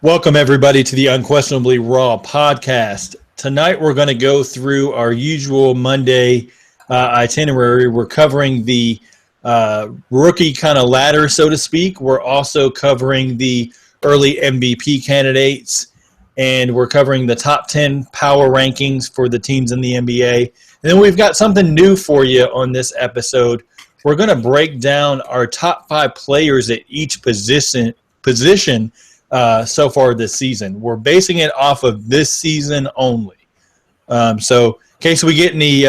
Welcome, everybody, to the Unquestionably Raw podcast. Tonight, we're going to go through our usual Monday itinerary. We're covering the rookie kind of ladder, so to speak. We're also covering the early MVP candidates, and we're covering the top 10 power rankings for the teams in the NBA. And then we've got something new for you on this episode. We're going to break down our top 5 players at each position so far this season. We're basing it off of this season only. So in case we get any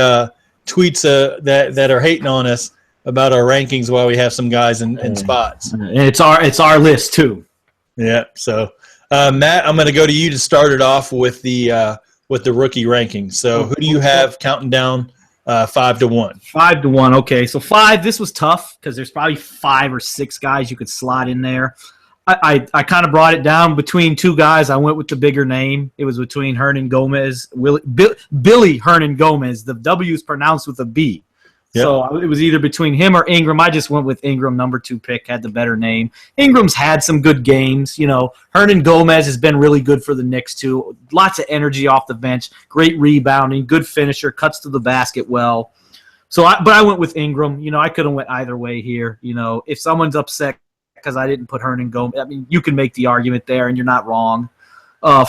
tweets that are hating on us about our rankings while we have some guys in spots. And it's our list too. Yeah. So Matt, I'm going to go to you to start it off with the rookie rankings. So who do you have counting down 5 to 1? 5 to 1. Okay. So 5, this was tough because there's probably 5 or 6 guys you could slot in there. I kind of brought it down between 2 guys. I went with the bigger name. It was between Hernangomez, Billy Hernangomez. The W is pronounced with a B. Yep. So it was either between him or Ingram. I just went with Ingram, number 2 pick, had the better name. Ingram's had some good games. You know, Hernangomez has been really good for the Knicks too. Lots of energy off the bench, great rebounding, good finisher, cuts to the basket well. But I went with Ingram. You know, I could have went either way here. You know, if someone's upset because I didn't put Hernangomez, I mean, you can make the argument there, and you're not wrong. 4,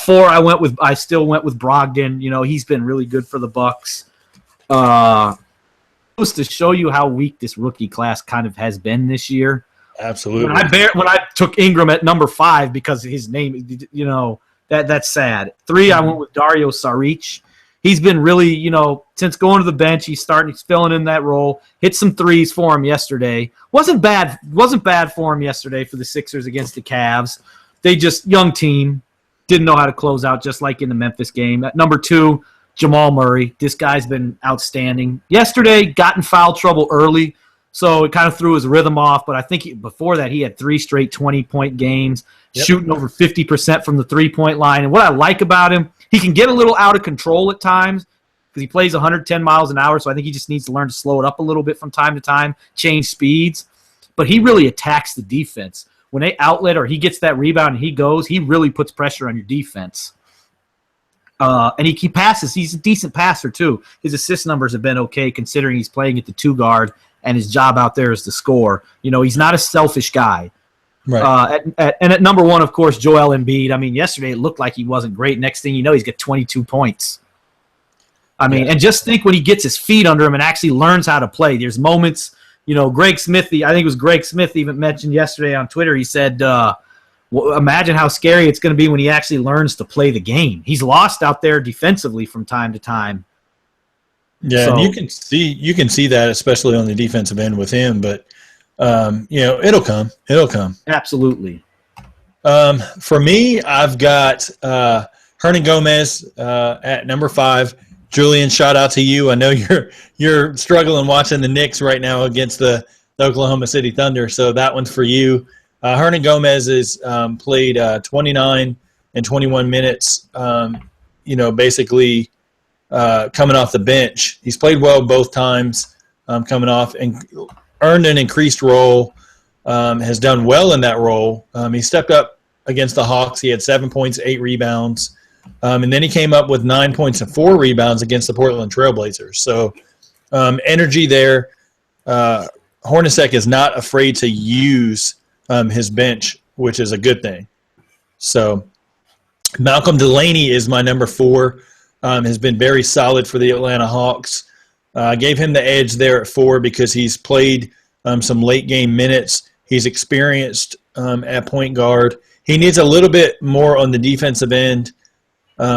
I still went with Brogdon. You know, he's been really good for the Bucks. To show you how weak this rookie class kind of has been this year. Absolutely. When I took Ingram at number 5 because his name, you know, that's sad. 3, I went with Dario Saric. He's been really, you know, since going to the bench, he's filling in that role. Hit some threes for him yesterday. Wasn't bad for him yesterday for the Sixers against the Cavs. They just, young team, didn't know how to close out, just like in the Memphis game. At number 2, Jamal Murray. This guy's been outstanding. Yesterday, got in foul trouble early, so it kind of threw his rhythm off. But I think before that, he had 3 straight 20-point games, shooting over 50% from the three-point line. And what I like about him, he can get a little out of control at times because he plays 110 miles an hour, so I think he just needs to learn to slow it up a little bit from time to time, change speeds. But he really attacks the defense. When they outlet or he gets that rebound and he really puts pressure on your defense. And he passes. He's a decent passer, too. His assist numbers have been okay considering he's playing at the 2 guard and his job out there is to score. You know, he's not a selfish guy. Right. And at number 1, of course, Joel Embiid. I mean, yesterday it looked like he wasn't great. Next thing you know, he's got 22 points. I mean, and just think when he gets his feet under him and actually learns how to play. There's moments, you know, Greg Smith, I think it was Greg Smith even mentioned yesterday on Twitter, he said, imagine how scary it's going to be when he actually learns to play the game. He's lost out there defensively from time to time. Yeah, and you can see that, especially on the defensive end with him. But you know, it'll come. Absolutely. For me, I've got Hernangomez at number 5. Julian, shout out to you. I know you're struggling watching the Knicks right now against the Oklahoma City Thunder, so that one's for you. Hernangomez has played 29 and 21 minutes, you know, basically coming off the bench. He's played well both times coming off and earned an increased role, has done well in that role. He stepped up against the Hawks. He had 7 points, 8 rebounds, and then he came up with 9 points and 4 rebounds against the Portland Trailblazers. So energy there. Hornacek is not afraid to use his bench, which is a good thing. So Malcolm Delaney is my number 4, has been very solid for the Atlanta Hawks. I gave him the edge there at 4 because he's played some late game minutes. He's experienced at point guard. He needs a little bit more on the defensive end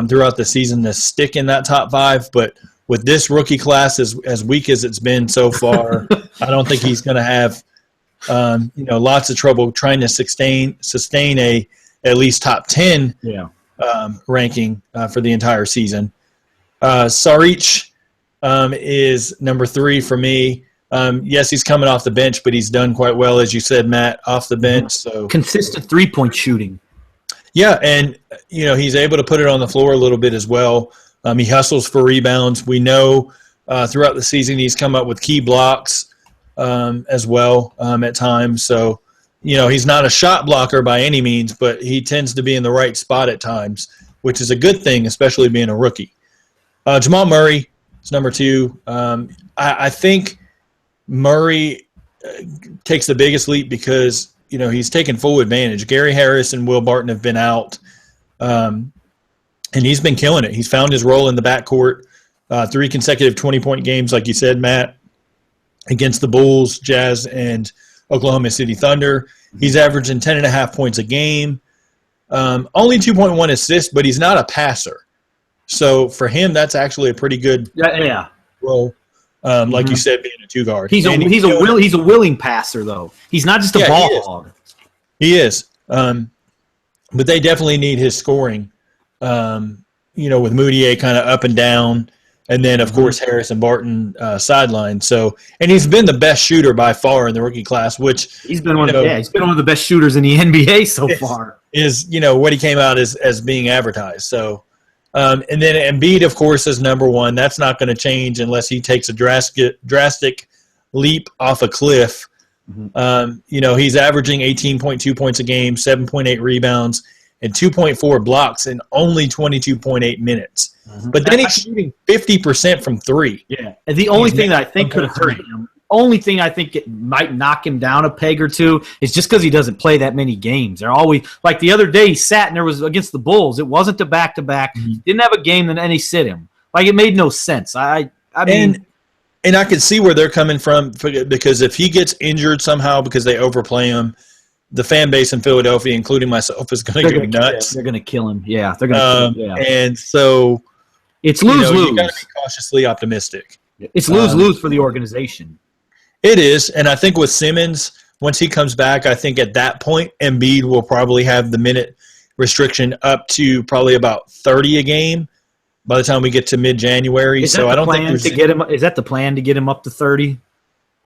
throughout the season to stick in that top 5, but with this rookie class as weak as it's been so far, I don't think he's going to have you know, lots of trouble trying to sustain a at least top 10 ranking for the entire season. Saric is number 3 for me. Yes, he's coming off the bench, but he's done quite well, as you said, Matt, off the bench. So consistent 3-point shooting. Yeah, and you know, he's able to put it on the floor a little bit as well. He hustles for rebounds. We know throughout the season he's come up with key blocks as well at times. So he's not a shot blocker by any means, but he tends to be in the right spot at times, which is a good thing, especially being a rookie. Jamal Murray is number 2. I think Murray takes the biggest leap because, he's taken full advantage. Gary Harris and Will Barton have been out, and he's been killing it. He's found his role in the backcourt. 3 consecutive 20-point games, like you said, Matt, against the Bulls, Jazz, and Oklahoma City Thunder. He's averaging 10.5 points a game. Only 2.1 assists, but he's not a passer. So for him, that's actually a pretty good role. Like you said, being a 2 guard. He's a willing passer though. He's not just a ball hog. He is. But they definitely need his scoring. With Moutier kind of up and down, and then of course Harris and Barton sideline. So, and he's been the best shooter by far in the rookie class, which he's been one of the best shooters in the NBA so far. Is what he came out as being advertised. So. And then Embiid, of course, is number 1. That's not going to change unless he takes a drastic leap off a cliff. He's averaging 18.2 points a game, 7.8 rebounds, and 2.4 blocks in only 22.8 minutes. But then he's shooting 50% from 3. Yeah, and the only thing that I think could have hurt him, only thing I think it might knock him down a peg or two is just because he doesn't play that many games. They're always like the other day he sat and there was against the Bulls. It wasn't a back-to-back. Didn't have a game, then he sit him. Like it made no sense. I mean, and I can see where they're coming from because if he gets injured somehow because they overplay him, the fan base in Philadelphia, including myself, is going to go nuts. They're going to kill him. Yeah, they're going to. Kill him. Yeah. And so it's lose-lose. You got to be cautiously optimistic. It's lose-lose for the organization. It is, and I think with Simmons, once he comes back, I think at that point Embiid will probably have the minute restriction up to probably about 30 a game by the time we get to mid-January. So I don't think is that the plan to get him up to 30?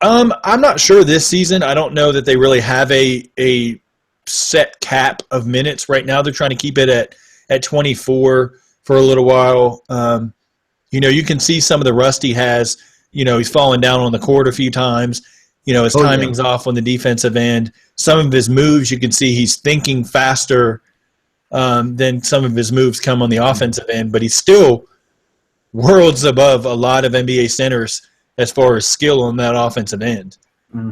I'm not sure this season. I don't know that they really have a set cap of minutes right now. They're trying to keep it at 24 for a little while. You can see some of the rust he has. He's fallen down on the court a few times. His timing's off on the defensive end. Some of his moves, you can see he's thinking faster than some of his moves come on the offensive end, but he's still worlds above a lot of NBA centers as far as skill on that offensive end.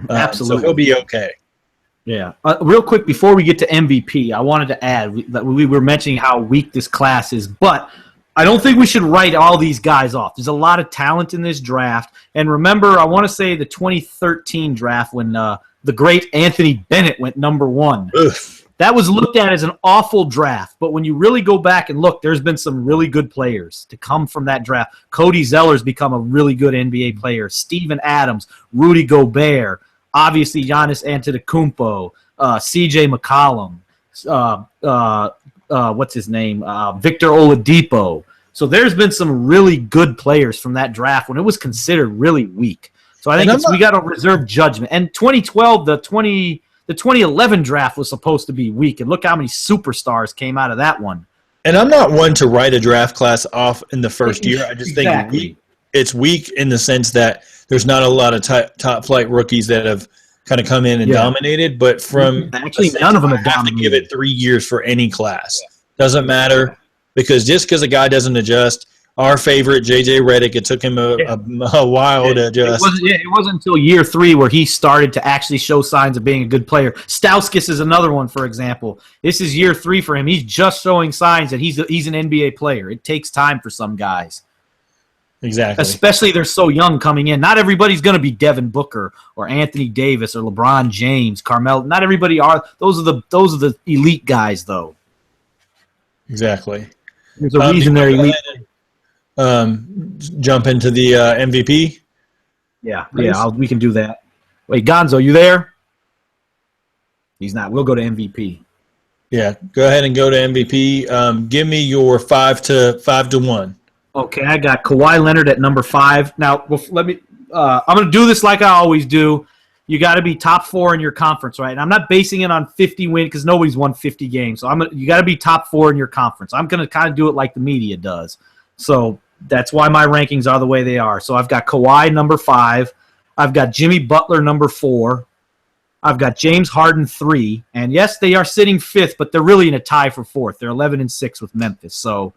Absolutely. So he'll be okay. Yeah. Real quick, before we get to MVP, I wanted to add that we were mentioning how weak this class is, but I don't think we should write all these guys off. There's a lot of talent in this draft. And remember, I want to say the 2013 draft when the great Anthony Bennett went number 1. Oof. That was looked at as an awful draft. But when you really go back and look, there's been some really good players to come from that draft. Cody Zeller's become a really good NBA player. Steven Adams, Rudy Gobert, obviously Giannis Antetokounmpo, C.J. McCollum, what's his name? Victor Oladipo. So there's been some really good players from that draft when it was considered really weak. So I think we got to reserve judgment. And 2012, the 2011 draft was supposed to be weak, and look how many superstars came out of that one. And I'm not one to write a draft class off in the first year. I just think it's weak in the sense that there's not a lot of top flight rookies that have kind of come in and dominated. But from actually, none of them have dominated. To give it 3 years for any class. Doesn't matter. Because just because a guy doesn't adjust, our favorite, J.J. Redick, it took him a while to adjust. It wasn't until year 3 where he started to actually show signs of being a good player. Stauskas is another one, for example. This is year 3 for him. He's just showing signs that he's an NBA player. It takes time for some guys. Exactly. Especially they're so young coming in. Not everybody's going to be Devin Booker or Anthony Davis or LeBron James, Carmelo. Not everybody are. Those are the elite guys, though. Exactly. There's a reason they're elite. Jump into the MVP? Yeah, we can do that. Wait, Gonzo, you there? He's not. We'll go to MVP. Yeah, go ahead and go to MVP. Give me your 5 to 1. Okay, I got Kawhi Leonard at number 5. Now, let me. I'm going to do this like I always do. You got to be top 4 in your conference, right? And I'm not basing it on 50 wins because nobody's won 50 games. So you got to be top 4 in your conference. I'm going to kind of do it like the media does. So that's why my rankings are the way they are. So I've got Kawhi number 5. I've got Jimmy Butler number 4. I've got James Harden 3, and yes, they are sitting 5th, but they're really in a tie for 4th. They're 11-6 with Memphis, so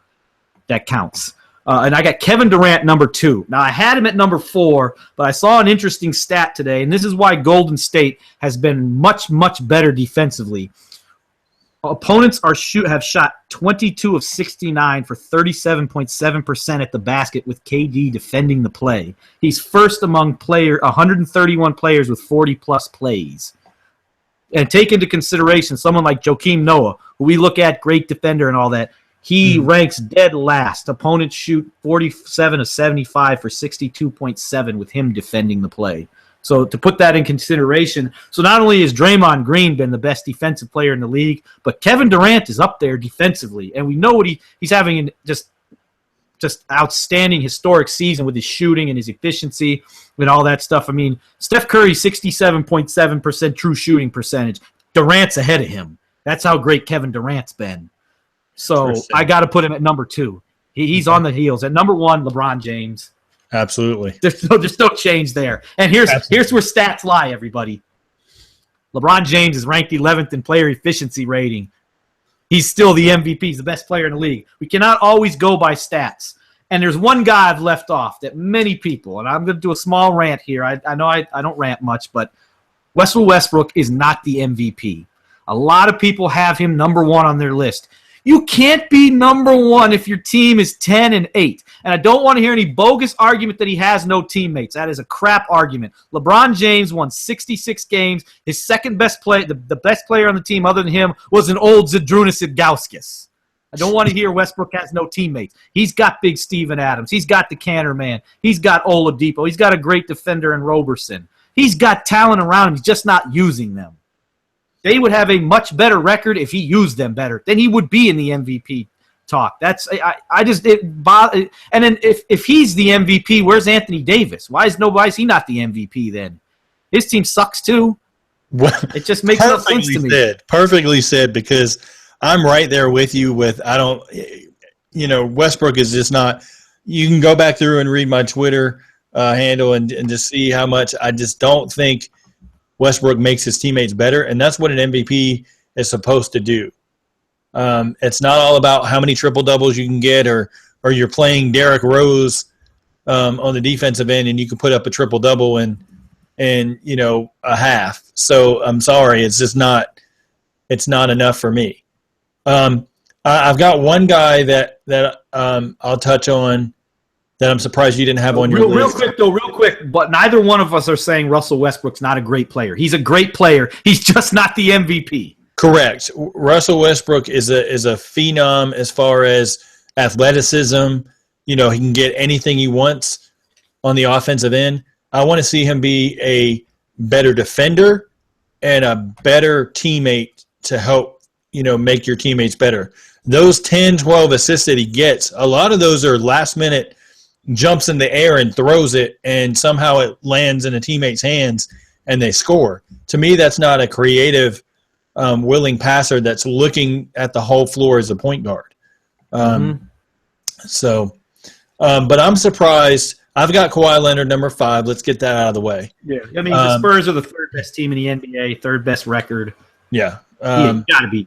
that counts. And I got Kevin Durant number 2. Now, I had him at number 4, but I saw an interesting stat today, and this is why Golden State has been much, much better defensively. Opponents have shot 22 of 69 for 37.7% at the basket with KD defending the play. He's first among 131 players with 40-plus plays. And take into consideration someone like Joakim Noah, who we look at, great defender and all that. He ranks dead last. Opponents shoot 47 of 75 for 62.7 with him defending the play. So to put that in consideration, so not only has Draymond Green been the best defensive player in the league, but Kevin Durant is up there defensively. And we know what he's having in just outstanding historic season with his shooting and his efficiency and all that stuff. I mean, Steph Curry, 67.7% true shooting percentage. Durant's ahead of him. That's how great Kevin Durant's been. So I got to put him at number 2. He's on the heels. At number 1, LeBron James. Absolutely. There's no change there. And here's where stats lie, everybody. LeBron James is ranked 11th in player efficiency rating. He's still the MVP. He's the best player in the league. We cannot always go by stats. And there's one guy I've left off that many people, and I'm going to do a small rant here. I know I don't rant much, but Russell Westbrook is not the MVP. A lot of people have him number 1 on their list. You can't be number 1 if your team is 10-8. And I don't want to hear any bogus argument that he has no teammates. That is a crap argument. LeBron James won 66 games. His second best play, the best player on the team other than him, was an old Zydrunas Ilgauskas. I don't want to hear Westbrook has no teammates. He's got big Steven Adams. He's got the Canner Man. He's got Oladipo. He's got a great defender in Roberson. He's got talent around him. He's just not using them. They would have a much better record if he used them better. Then he would be in the MVP talk. That's and then if he's the MVP, where's Anthony Davis? Why is he not the MVP then? His team sucks too. Well, it just makes no sense to me. Perfectly said, because I'm right there with you. Westbrook is just not. You can go back through and read my Twitter handle and just see how much I just don't think Westbrook makes his teammates better, and that's what an MVP is supposed to do. It's not all about how many triple-doubles you can get or you're playing Derrick Rose on the defensive end and you can put up a triple-double in a half. So I'm sorry, it's just not enough for me. I've got one guy that I'll touch on that I'm surprised you didn't have on your list. Real quick, but neither one of us are saying Russell Westbrook's not a great player. He's a great player. He's just not the MVP. Correct. Russell Westbrook is a phenom as far as athleticism. He can get anything he wants on the offensive end. I want to see him be a better defender and a better teammate to help, make your teammates better. Those 10, 12 assists that he gets, a lot of those are last-minute jumps in the air and throws it, and somehow it lands in a teammate's hands and they score. To me, that's not a creative, willing passer that's looking at the whole floor as a point guard. But I'm surprised. I've got Kawhi Leonard number 5. Let's get that out of the way. Yeah, I mean, the Spurs are the third best team in the NBA, third best record. Yeah. Got to be.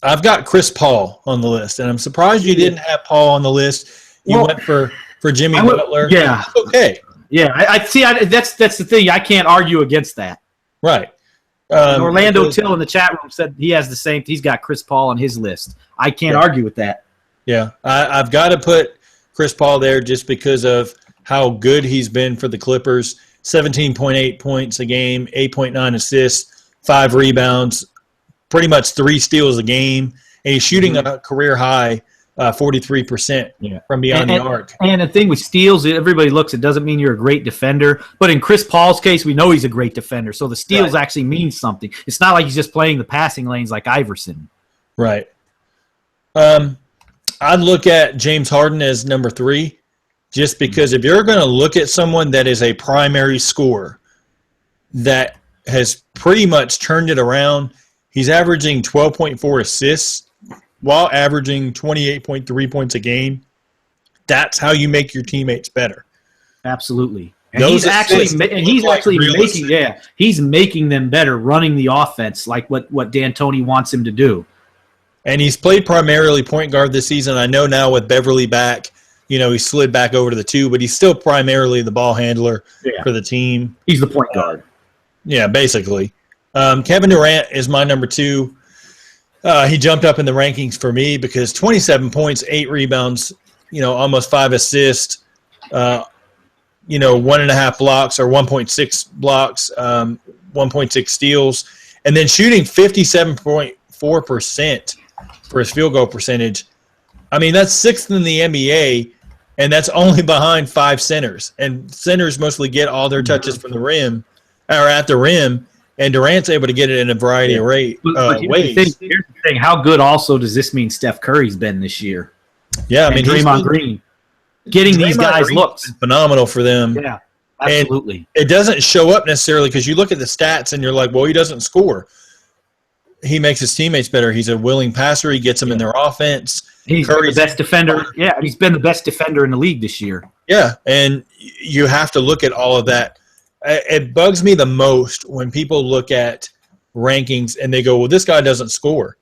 I've got Chris Paul on the list, and I'm surprised you didn't have Paul on the list. You went for Jimmy Butler. Yeah. That's okay. Yeah, I see. That's the thing. I can't argue against that. Right. Orlando Till in the chat room said he has the same. He's got Chris Paul on his list. I can't argue with that. Yeah, I've got to put Chris Paul there just because of how good he's been for the Clippers. 17.8 points a game, 8.9 assists, 5 rebounds, pretty much 3 steals a game. And he's shooting a career high 43% from beyond the arc. And the thing with steals, everybody looks, it doesn't mean you're a great defender. But in Chris Paul's case, we know he's a great defender. So the steals actually mean something. It's not like he's just playing the passing lanes like Iverson. Right. I'd look at James Harden as number 3, just because if you're going to look at someone that is a primary scorer that has pretty much turned it around, he's averaging 12.4 assists while averaging 28.3 points a game. That's how you make your teammates better. Absolutely. And he's actually realistic. making them better, running the offense like what D'Antoni wants him to do. And he's played primarily point guard this season. I know now with Beverly back, he slid back over to the 2, but he's still primarily the ball handler for the team. He's the point guard. Yeah, basically. Kevin Durant is my number 2. He jumped up in the rankings for me because 27 points, 8 rebounds, almost 5 assists, 1.5 blocks or 1.6 blocks, 1.6 steals, and then shooting 57.4% for his field goal percentage. I mean, that's 6th in the NBA, and that's only behind 5 centers. And centers mostly get all their touches from the rim or at the rim, and Durant's able to get it in a variety of ways. Here's the thing. How good also does this mean Steph Curry's been this year? Yeah, I mean, Draymond Green. Getting these guys looks phenomenal for them. Yeah, absolutely. And it doesn't show up necessarily because you look at the stats and you're like, well, he doesn't score. He makes his teammates better. He's a willing passer. He gets them in their offense. He's the best defender. Yeah, he's been the best defender in the league this year. Yeah, and you have to look at all of that. It bugs me the most when people look at rankings and they go, well, this guy doesn't score.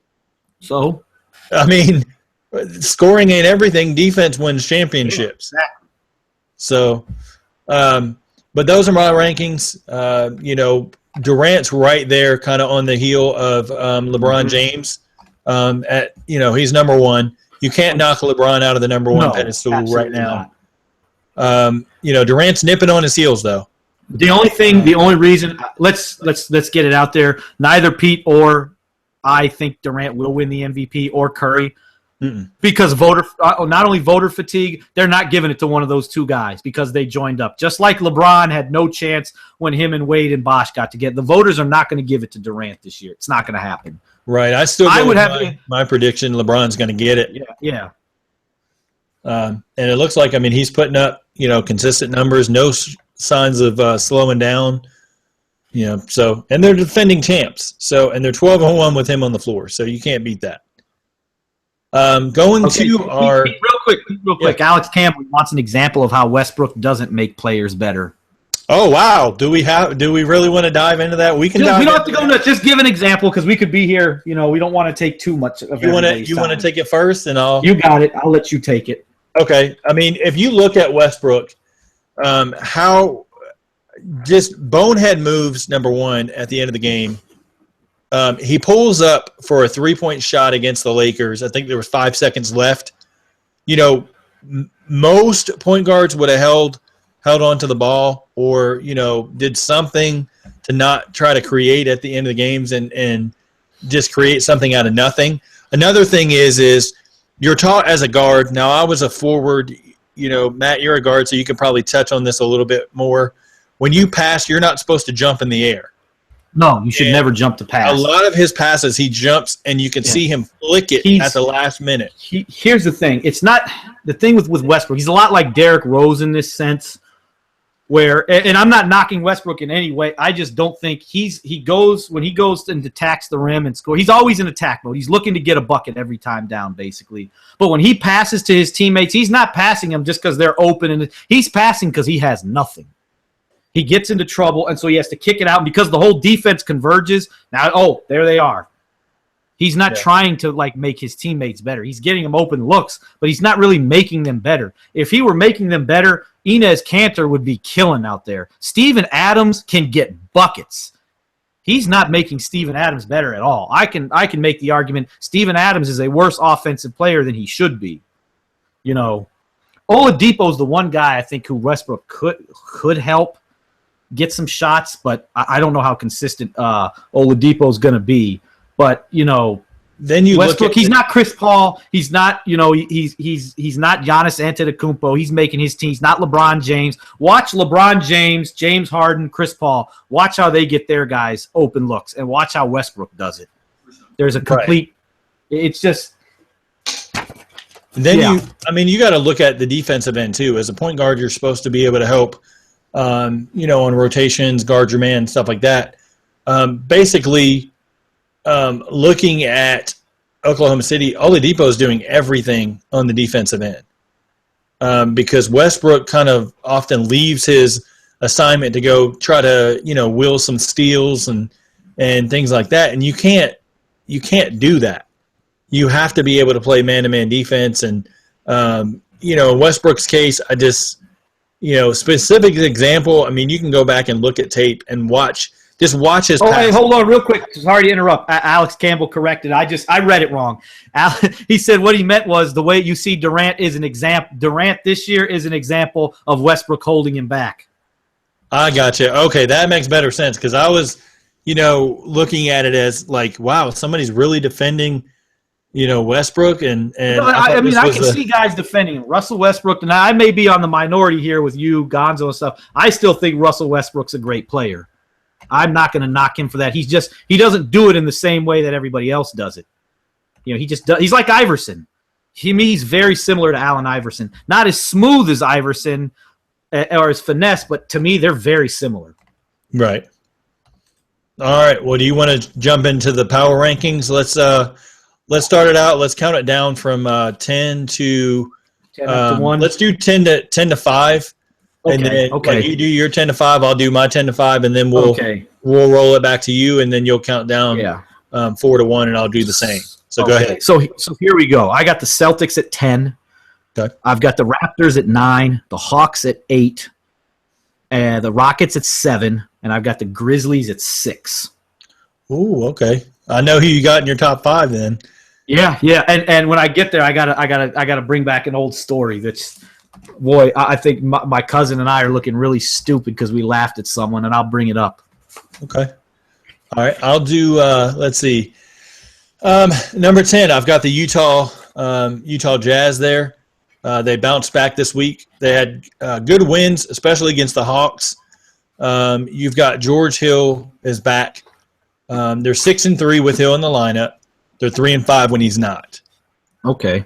So? I mean, scoring ain't everything. Defense wins championships. Yeah, exactly. So, but those are my rankings. Durant's right there kind of on the heel of LeBron James. He's number 1. You can't knock LeBron out of the number 1 pedestal right now. Durant's nipping on his heels, though. The only reason, let's get it out there. Neither Pete or I think Durant will win the MVP or Curry. Because not only voter fatigue, they're not giving it to one of those 2 guys because they joined up. Just like LeBron had no chance when him and Wade and Bosh got together. The voters are not going to give it to Durant this year. It's not going to happen. Right. I would have my prediction. LeBron's going to get it. Yeah. And it looks like, he's putting up, consistent numbers, no signs of slowing down. So, and they're defending champs. So, and they're 12-1 with him on the floor. So you can't beat that. Real quick. Alex Campbell wants an example of how Westbrook doesn't make players better. Oh wow! Do we really want to dive into that? We don't have to go into it. Just give an example because we could be here. We don't want to take too much of. You want to take it first, and I'll. You got it. I'll let you take it. Okay. If you look at Westbrook, how just bonehead moves. Number 1 at the end of the game. He pulls up for a 3-point shot against the Lakers. I think there was 5 seconds left. Most point guards would have held on to the ball or, did something to not try to create at the end of the games and just create something out of nothing. Another thing is you're taught as a guard. Now, I was a forward. Matt, you're a guard, so you can probably touch on this a little bit more. When you pass, you're not supposed to jump in the air. No, you should never jump to pass. A lot of his passes, he jumps, and you can see him flick it at the last minute. Here's the thing. It's not – the thing with Westbrook, he's a lot like Derrick Rose in this sense where – and I'm not knocking Westbrook in any way. I just don't think when he goes and attacks the rim and score, he's always in attack mode. He's looking to get a bucket every time down, basically. But when he passes to his teammates, he's not passing them just because they're open. And he's passing because he has nothing. He gets into trouble, and so he has to kick it out. And because the whole defense converges, now, there they are. He's not trying to, make his teammates better. He's getting them open looks, but he's not really making them better. If he were making them better, Enes Kanter would be killing out there. Steven Adams can get buckets. He's not making Steven Adams better at all. I can make the argument Steven Adams is a worse offensive player than he should be. Oladipo's the one guy I think who Westbrook could help get some shots, but I don't know how consistent Oladipo's going to be. But then you Westbrook, he's not Chris Paul. He's not he's not Giannis Antetokounmpo. He's making his team. He's not LeBron James. Watch LeBron James, James Harden, Chris Paul. Watch how they get their guys open looks, and watch how Westbrook does it. There's a complete. Right. It's just. Then you got to look at the defensive end too. As a point guard, you're supposed to be able to help. On rotations, guard your man, stuff like that. Looking at Oklahoma City, Oladipo is doing everything on the defensive end because Westbrook kind of often leaves his assignment to go try to, will some steals and things like that. And you can't do that. You have to be able to play man-to-man defense. And, in Westbrook's case, I just, specific example, I mean, you can go back and look at tape and watch his pass. Hey, hold on real quick. Sorry to interrupt. Alex Campbell corrected. I read it wrong. He said what he meant was the way you see Durant is an example. Durant this year is an example of Westbrook holding him back. I gotcha. Okay, that makes better sense because I was, looking at it as like, wow, somebody's really defending, Westbrook, and I can see guys defending him. Russell Westbrook, and I may be on the minority here with you, Gonzo, and stuff. I still think Russell Westbrook's a great player. I'm not going to knock him for that. He doesn't do it in the same way that everybody else does it. He just does. He's like Iverson. He's very similar to Allen Iverson. Not as smooth as Iverson or as finesse, but to me, they're very similar. Right. All right. Well, do you want to jump into the power rankings? Let's start it out. Let's count it down from 10 to 1. Let's do 10 to 5. Okay. And then Okay. you do your 10 to 5, I'll do my 10 to 5, and then we'll roll it back to you, and then you'll count down 4 to 1, and I'll do the same. So go ahead. So here we go. I got the Celtics at 10. Okay. I've got the Raptors at 9, the Hawks at 8, and the Rockets at 7, and I've got the Grizzlies at 6. Ooh, okay. I know who you got in your top 5 then. Yeah. And when I get there, I gotta bring back an old story that's. Boy, I think my cousin and I are looking really stupid because we laughed at someone, and I'll bring it up. Okay. All right. I'll do, let's see. Number 10, I've got the Utah Jazz there. They bounced back this week. They had good wins, especially against the Hawks. You've got George Hill is back. They're 6-3 with Hill in the lineup. They're 3-5 when he's not. Okay.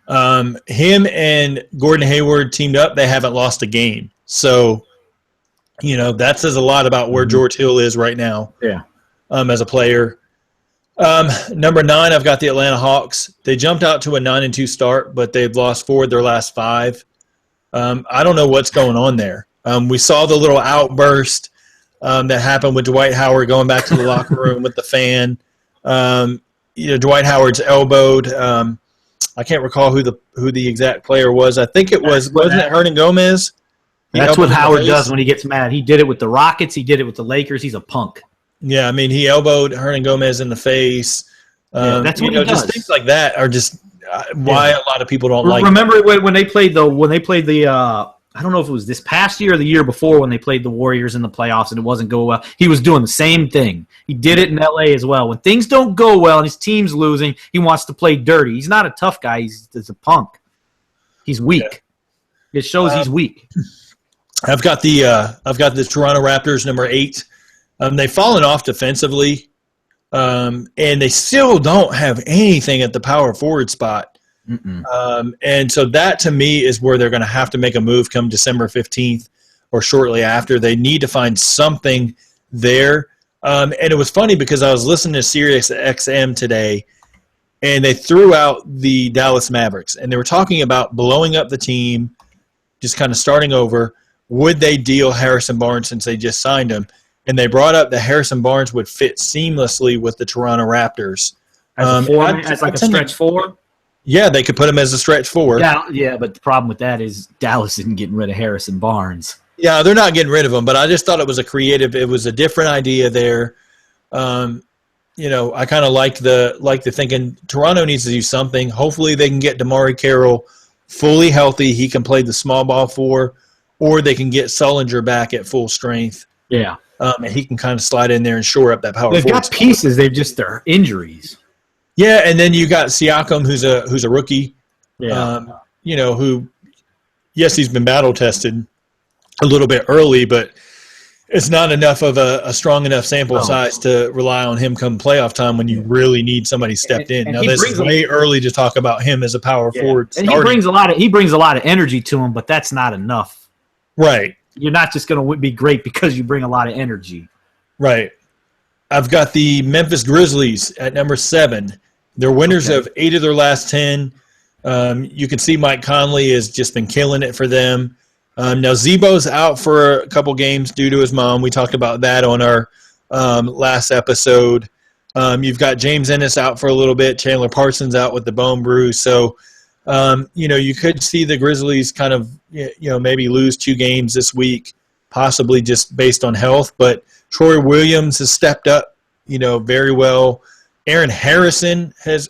Him and Gordon Hayward teamed up. They haven't lost a game. So, that says a lot about where George Hill is right now. Yeah. As a player. Number 9, I've got the Atlanta Hawks. They jumped out to a 9-2 start, but they've lost 4 of their last 5. I don't know what's going on there. We saw the little outburst that happened with Dwight Howard going back to the locker room with the fan. Dwight Howard's elbowed. I can't recall who the exact player was. I think it wasn't it Hernan Gomez? That's what Howard does when he gets mad. He did it with the Rockets. He did it with the Lakers. He's a punk. Yeah, I mean, he elbowed Hernan Gomez in the face. That's what he does. Just things like that are just why a lot of people don't like. Remember when they played the I don't know if it was this past year or the year before when they played the Warriors in the playoffs and it wasn't going well. He was doing the same thing. He did it in LA as well. When things don't go well and his team's losing, he wants to play dirty. He's not a tough guy. He's a punk. He's weak. Yeah. It shows he's weak. I've got the Toronto Raptors, number 8. They've fallen off defensively, and they still don't have anything at the power forward spot. And so that, to me, is where they're going to have to make a move come December 15th or shortly after. They need to find something there. And it was funny because I was listening to Sirius XM today, and they threw out the Dallas Mavericks, and they were talking about blowing up the team, just kind of starting over. Would they deal Harrison Barnes since they just signed him? And they brought up that Harrison Barnes would fit seamlessly with the Toronto Raptors. As a stretch 4? Yeah, they could put him as a stretch 4. Yeah, but the problem with that is Dallas isn't getting rid of Harrison Barnes. Yeah, they're not getting rid of him, but I just thought it was a different idea there. I kind of liked the thinking Toronto needs to do something. Hopefully they can get DeMarre Carroll fully healthy. He can play the small ball 4, or they can get Sullinger back at full strength. Yeah. And he can kind of slide in there and shore up that power forward. They've got pieces. They've just their injuries. Yeah, and then you got Siakam, who's a rookie. Yeah. Who, yes, he's been battle tested a little bit early, but it's not enough of a strong enough sample size to rely on him come playoff time when you really need somebody stepped in. Now, this is way early to talk about him as a power forward. And he brings a lot of energy to him, but that's not enough. Right. You're not just going to be great because you bring a lot of energy. Right. I've got the Memphis Grizzlies at number 7. They're winners of 8 of their last 10. You can see Mike Conley has just been killing it for them. Now Zebo's out for a couple games due to his mom. We talked about that on our last episode. You've got James Ennis out for a little bit. Chandler Parsons out with the bone bruise. So, you could see the Grizzlies kind of, maybe lose 2 games this week, possibly just based on health. But Troy Williams has stepped up, very well. Andrew Harrison, has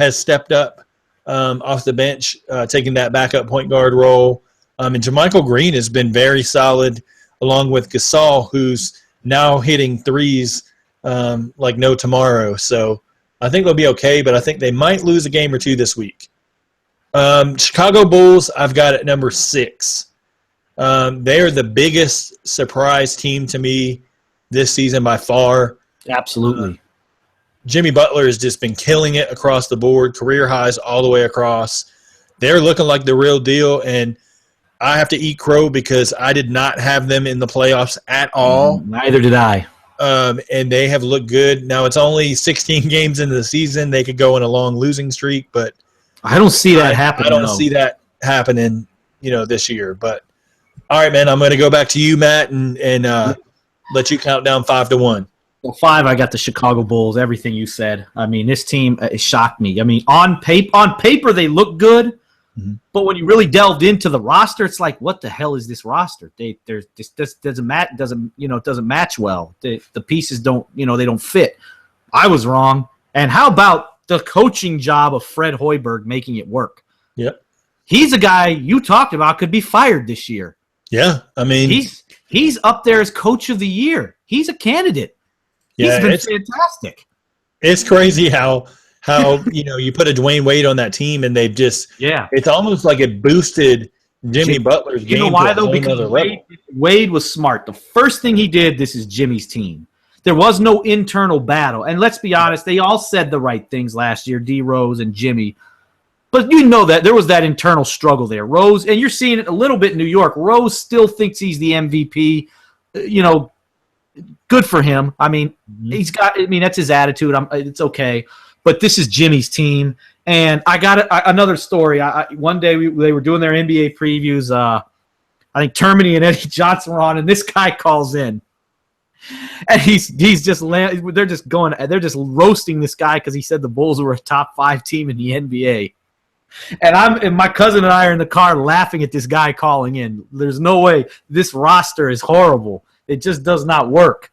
stepped up off the bench, taking that backup point guard role. And JaMychal Green has been very solid, along with Gasol, who's now hitting threes like no tomorrow. So I think they'll be okay, but I think they might lose a game or 2 this week. Chicago Bulls, I've got at number 6. They are the biggest surprise team to me this season by far. Absolutely. Jimmy Butler has just been killing it across the board, career highs all the way across. They're looking like the real deal, and I have to eat crow because I did not have them in the playoffs at all. Neither did I. And they have looked good. Now, it's only 16 games into the season. They could go on a long losing streak, but I don't see that happening. I don't see that happening, this year. But, all right, man, I'm going to go back to you, Matt, and let you count down 5-1. Well, 5, I got the Chicago Bulls, everything you said. I mean, this team it shocked me. I mean, on paper they look good, but when you really delved into the roster, it's like, what the hell is this roster? This doesn't match well. The pieces don't, they don't fit. I was wrong. And how about the coaching job of Fred Hoiberg making it work? Yep. He's a guy you talked about could be fired this year. Yeah, I mean, he's up there as coach of the year. He's a candidate. Yeah, he's been fantastic. It's crazy how you put a Dwayne Wade on that team and they've just it's almost like it boosted Jimmy Butler's game. You know why to a though? Because Wade was smart. The first thing he did, this is Jimmy's team. There was no internal battle, and let's be honest, they all said the right things last year, D Rose and Jimmy. But that there was that internal struggle there. Rose, and you're seeing it a little bit in New York. Rose still thinks he's the MVP. Good for him. I mean, that's his attitude. It's okay. But this is Jimmy's team. And I got another story. One day they were doing their NBA previews. I think Termini and Eddie Johnson were on, and this guy calls in. And they're just roasting this guy because he said the Bulls were a top 5 team in the NBA. And my cousin and I are in the car laughing at this guy calling in. There's no way. This roster is horrible. It just does not work.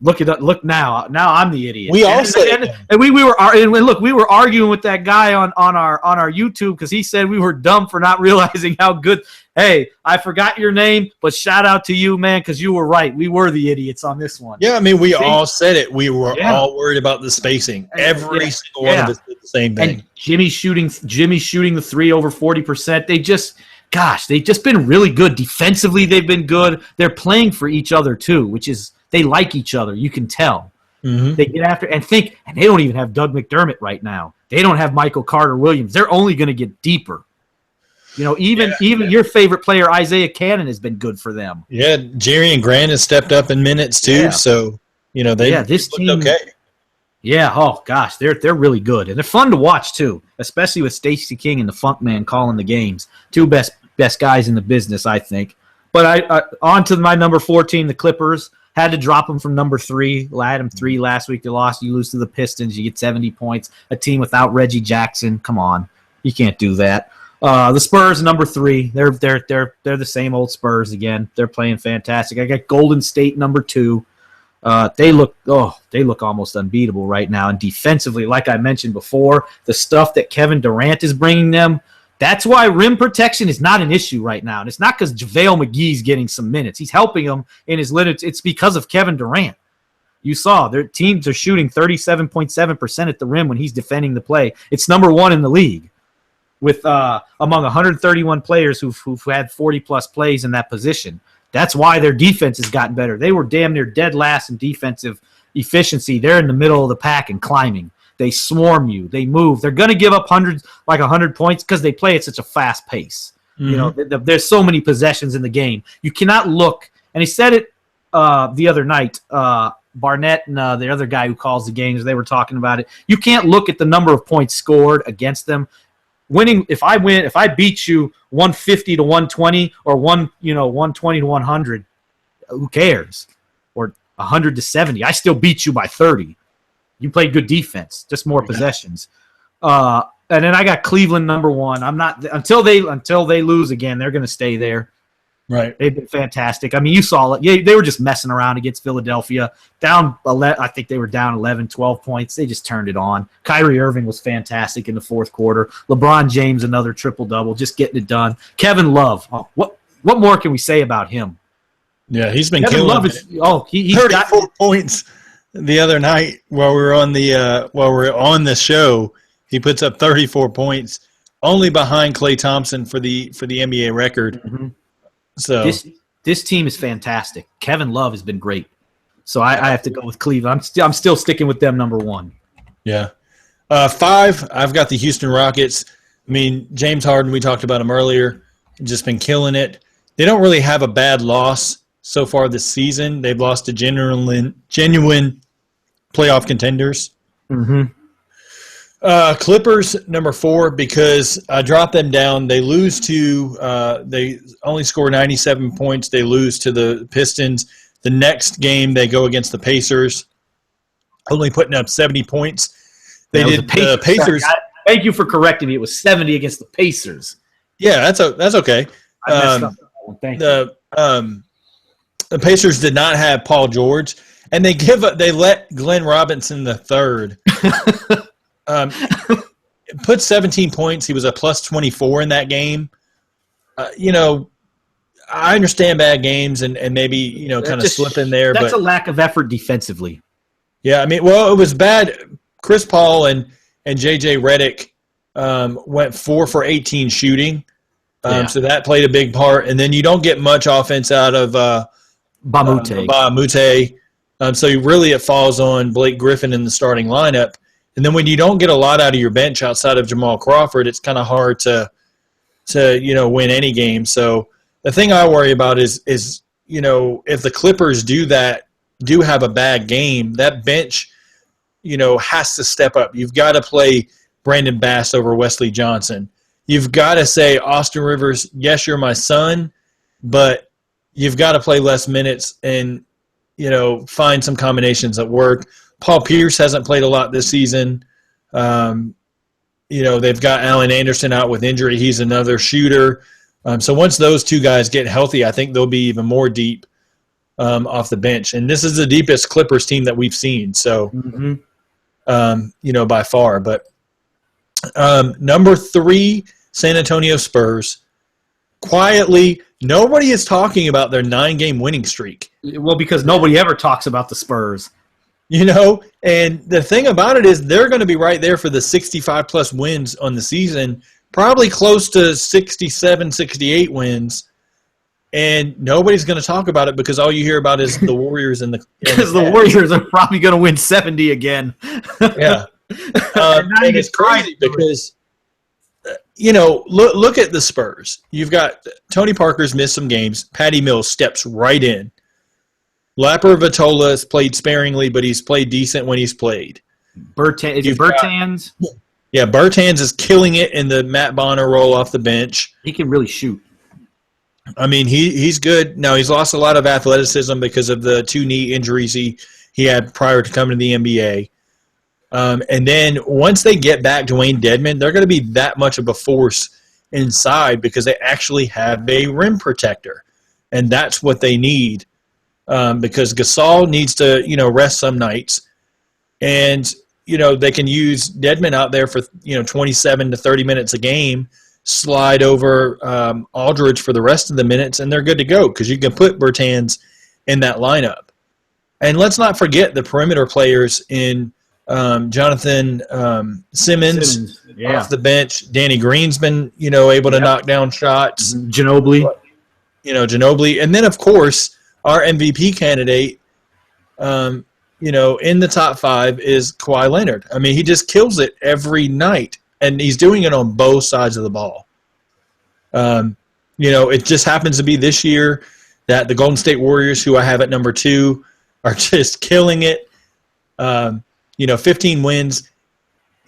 Look now. Now I'm the idiot. We were arguing with that guy on our YouTube because he said we were dumb for not realizing how good. Hey, I forgot your name, but shout out to you, man, because you were right. We were the idiots on this one. Yeah, I mean, we all said it. We were all worried about the spacing. Every single one of us did the same thing. And Jimmy shooting the 3 over 40%. They've just been really good defensively. They've been good. They're playing for each other too, which is they like each other. You can tell. Mm-hmm. They get after and think, and they don't even have Doug McDermott right now. They don't have Michael Carter Williams. They're only going to get deeper. Even your favorite player Isaiah Cannon has been good for them. Yeah, Jerry and Grant has stepped up in minutes too. Yeah. So this team okay. Yeah. Oh gosh, they're really good and they're fun to watch too, especially with Stacey King and the Funk Man calling the games. 2 best guys in the business, I think. But I on to my number 14, the Clippers. Had to drop them from number 3. I had them 3 last week. They lost. You lose to the Pistons. You get 70 points. A team without Reggie Jackson. Come on, you can't do that. The Spurs, number 3. They're the same old Spurs again. They're playing fantastic. I got Golden State, number 2. They look almost unbeatable right now. And defensively, like I mentioned before, the stuff that Kevin Durant is bringing them. That's why rim protection is not an issue right now. And it's not because JaVale McGee's getting some minutes. He's helping them in his limits. It's because of Kevin Durant. You saw their teams are shooting 37.7% at the rim when he's defending the play. It's number 1 in the league with among 131 players who've had 40-plus plays in that position. That's why their defense has gotten better. They were damn near dead last in defensive efficiency. They're in the middle of the pack and climbing. They swarm you. They move. They're going to give up 100 points because they play at such a fast pace. Mm-hmm. There's so many possessions in the game. You cannot look. And he said it the other night. Barnett and the other guy who calls the games, they were talking about it. You can't look at the number of points scored against them winning. If I beat you 150 to 120 or 120 to 100, who cares? Or 100 to 70, I still beat you by 30. You played good defense, just more possessions. And then I got Cleveland number 1. I'm not until they lose again. They're going to stay there. Right. They've been fantastic. I mean, you saw it. Yeah, they were just messing around against Philadelphia. Down 11, I think they were down 11, 12 points. They just turned it on. Kyrie Irving was fantastic in the fourth quarter. LeBron James, another triple-double, just getting it done. Kevin Love. Oh, what more can we say about him? Yeah, he's been Kevin killing Love it. He's 34 got points the other night while we were on the show. He puts up 34 points, only behind Klay Thompson for the NBA record. Mm-hmm. So this team is fantastic. Kevin Love has been great. So I have to go with Cleveland. I'm still sticking with them number 1. Yeah. 5, I've got the Houston Rockets. I mean, James Harden, we talked about him earlier, just been killing it. They don't really have a bad loss so far this season. They've lost to genuine playoff contenders. Mm-hmm. Clippers number 4 because I dropped them down. They lose to they only score 97 points. They lose to the Pistons. The next game they go against the Pacers, only putting up 70 points. They did the Pacers. Thank you for correcting me. It was 70 against the Pacers. Yeah, that's okay. I messed up. Thank you. The Pacers did not have Paul George, and they let Glenn Robinson III put 17 points. He was a plus 24 in that game. I understand bad games and maybe kind of slip in there. That's a lack of effort defensively. Yeah, I mean, well, it was bad. Chris Paul and J.J. Redick went 4 for 18 shooting. So that played a big part. And then you don't get much offense out of Bamute. So it falls on Blake Griffin in the starting lineup. And then when you don't get a lot out of your bench outside of Jamal Crawford, it's kind of hard to win any game. So the thing I worry about is if the Clippers do have a bad game, that bench has to step up. You've got to play Brandon Bass over Wesley Johnson. You've got to say, Austin Rivers, yes, you're my son, but you've got to play less minutes and, find some combinations that work. Paul Pierce hasn't played a lot this season. They've got Allen Anderson out with injury. He's another shooter. So once those two guys get healthy, I think they'll be even more deep off the bench. And this is the deepest Clippers team that we've seen. So, by far. But number 3, San Antonio Spurs. Quietly, nobody is talking about their 9-game winning streak. Well, because nobody ever talks about the Spurs. And the thing about it is they're going to be right there for the 65-plus wins on the season, probably close to 67, 68 wins. And nobody's going to talk about it because all you hear about is the Warriors and because the Warriors are probably going to win 70 again. Yeah. And it's crazy because, look at the Spurs. You've got Tony Parker's missed some games. Patty Mills steps right in. Lapper Vitola has played sparingly, but he's played decent when he's played. Bertans? Yeah, Bertans is killing it in the Matt Bonner role off the bench. He can really shoot. I mean, he's good. Now, he's lost a lot of athleticism because of the 2 knee injuries he had prior to coming to the NBA. And then once they get back Dwayne Dedmon, they're going to be that much of a force inside because they actually have a rim protector. And that's what they need because Gasol needs to, rest some nights. And, they can use Dedmon out there for, 27 to 30 minutes a game, slide over Aldridge for the rest of the minutes, and they're good to go because you can put Bertans in that lineup. And let's not forget the perimeter players in Jonathan Simmons off the bench. Danny Green's been, able to knock down shots. Ginobili. And then, of course, our MVP candidate, in the top 5 is Kawhi Leonard. I mean, he just kills it every night, and he's doing it on both sides of the ball. It just happens to be this year that the Golden State Warriors, who I have at number 2, are just killing it. 15 wins.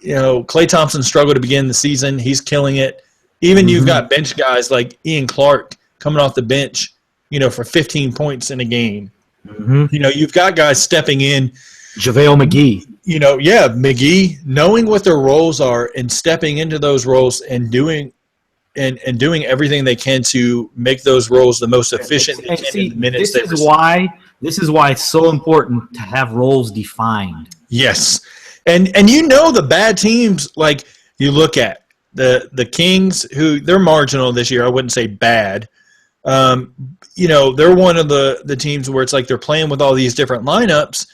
Klay Thompson struggled to begin the season. He's killing it. Even you've got bench guys like Ian Clark coming off the bench, for 15 points in a game. You've got guys stepping in. JaVale McGee. McGee, knowing what their roles are and stepping into those roles and doing everything they can to make those roles the most efficient they can in the minutes this is why it's so important to have roles defined. Yes. And the bad teams, like you look at the Kings, who they're marginal this year. I wouldn't say bad. They're one of the teams where it's like they're playing with all these different lineups,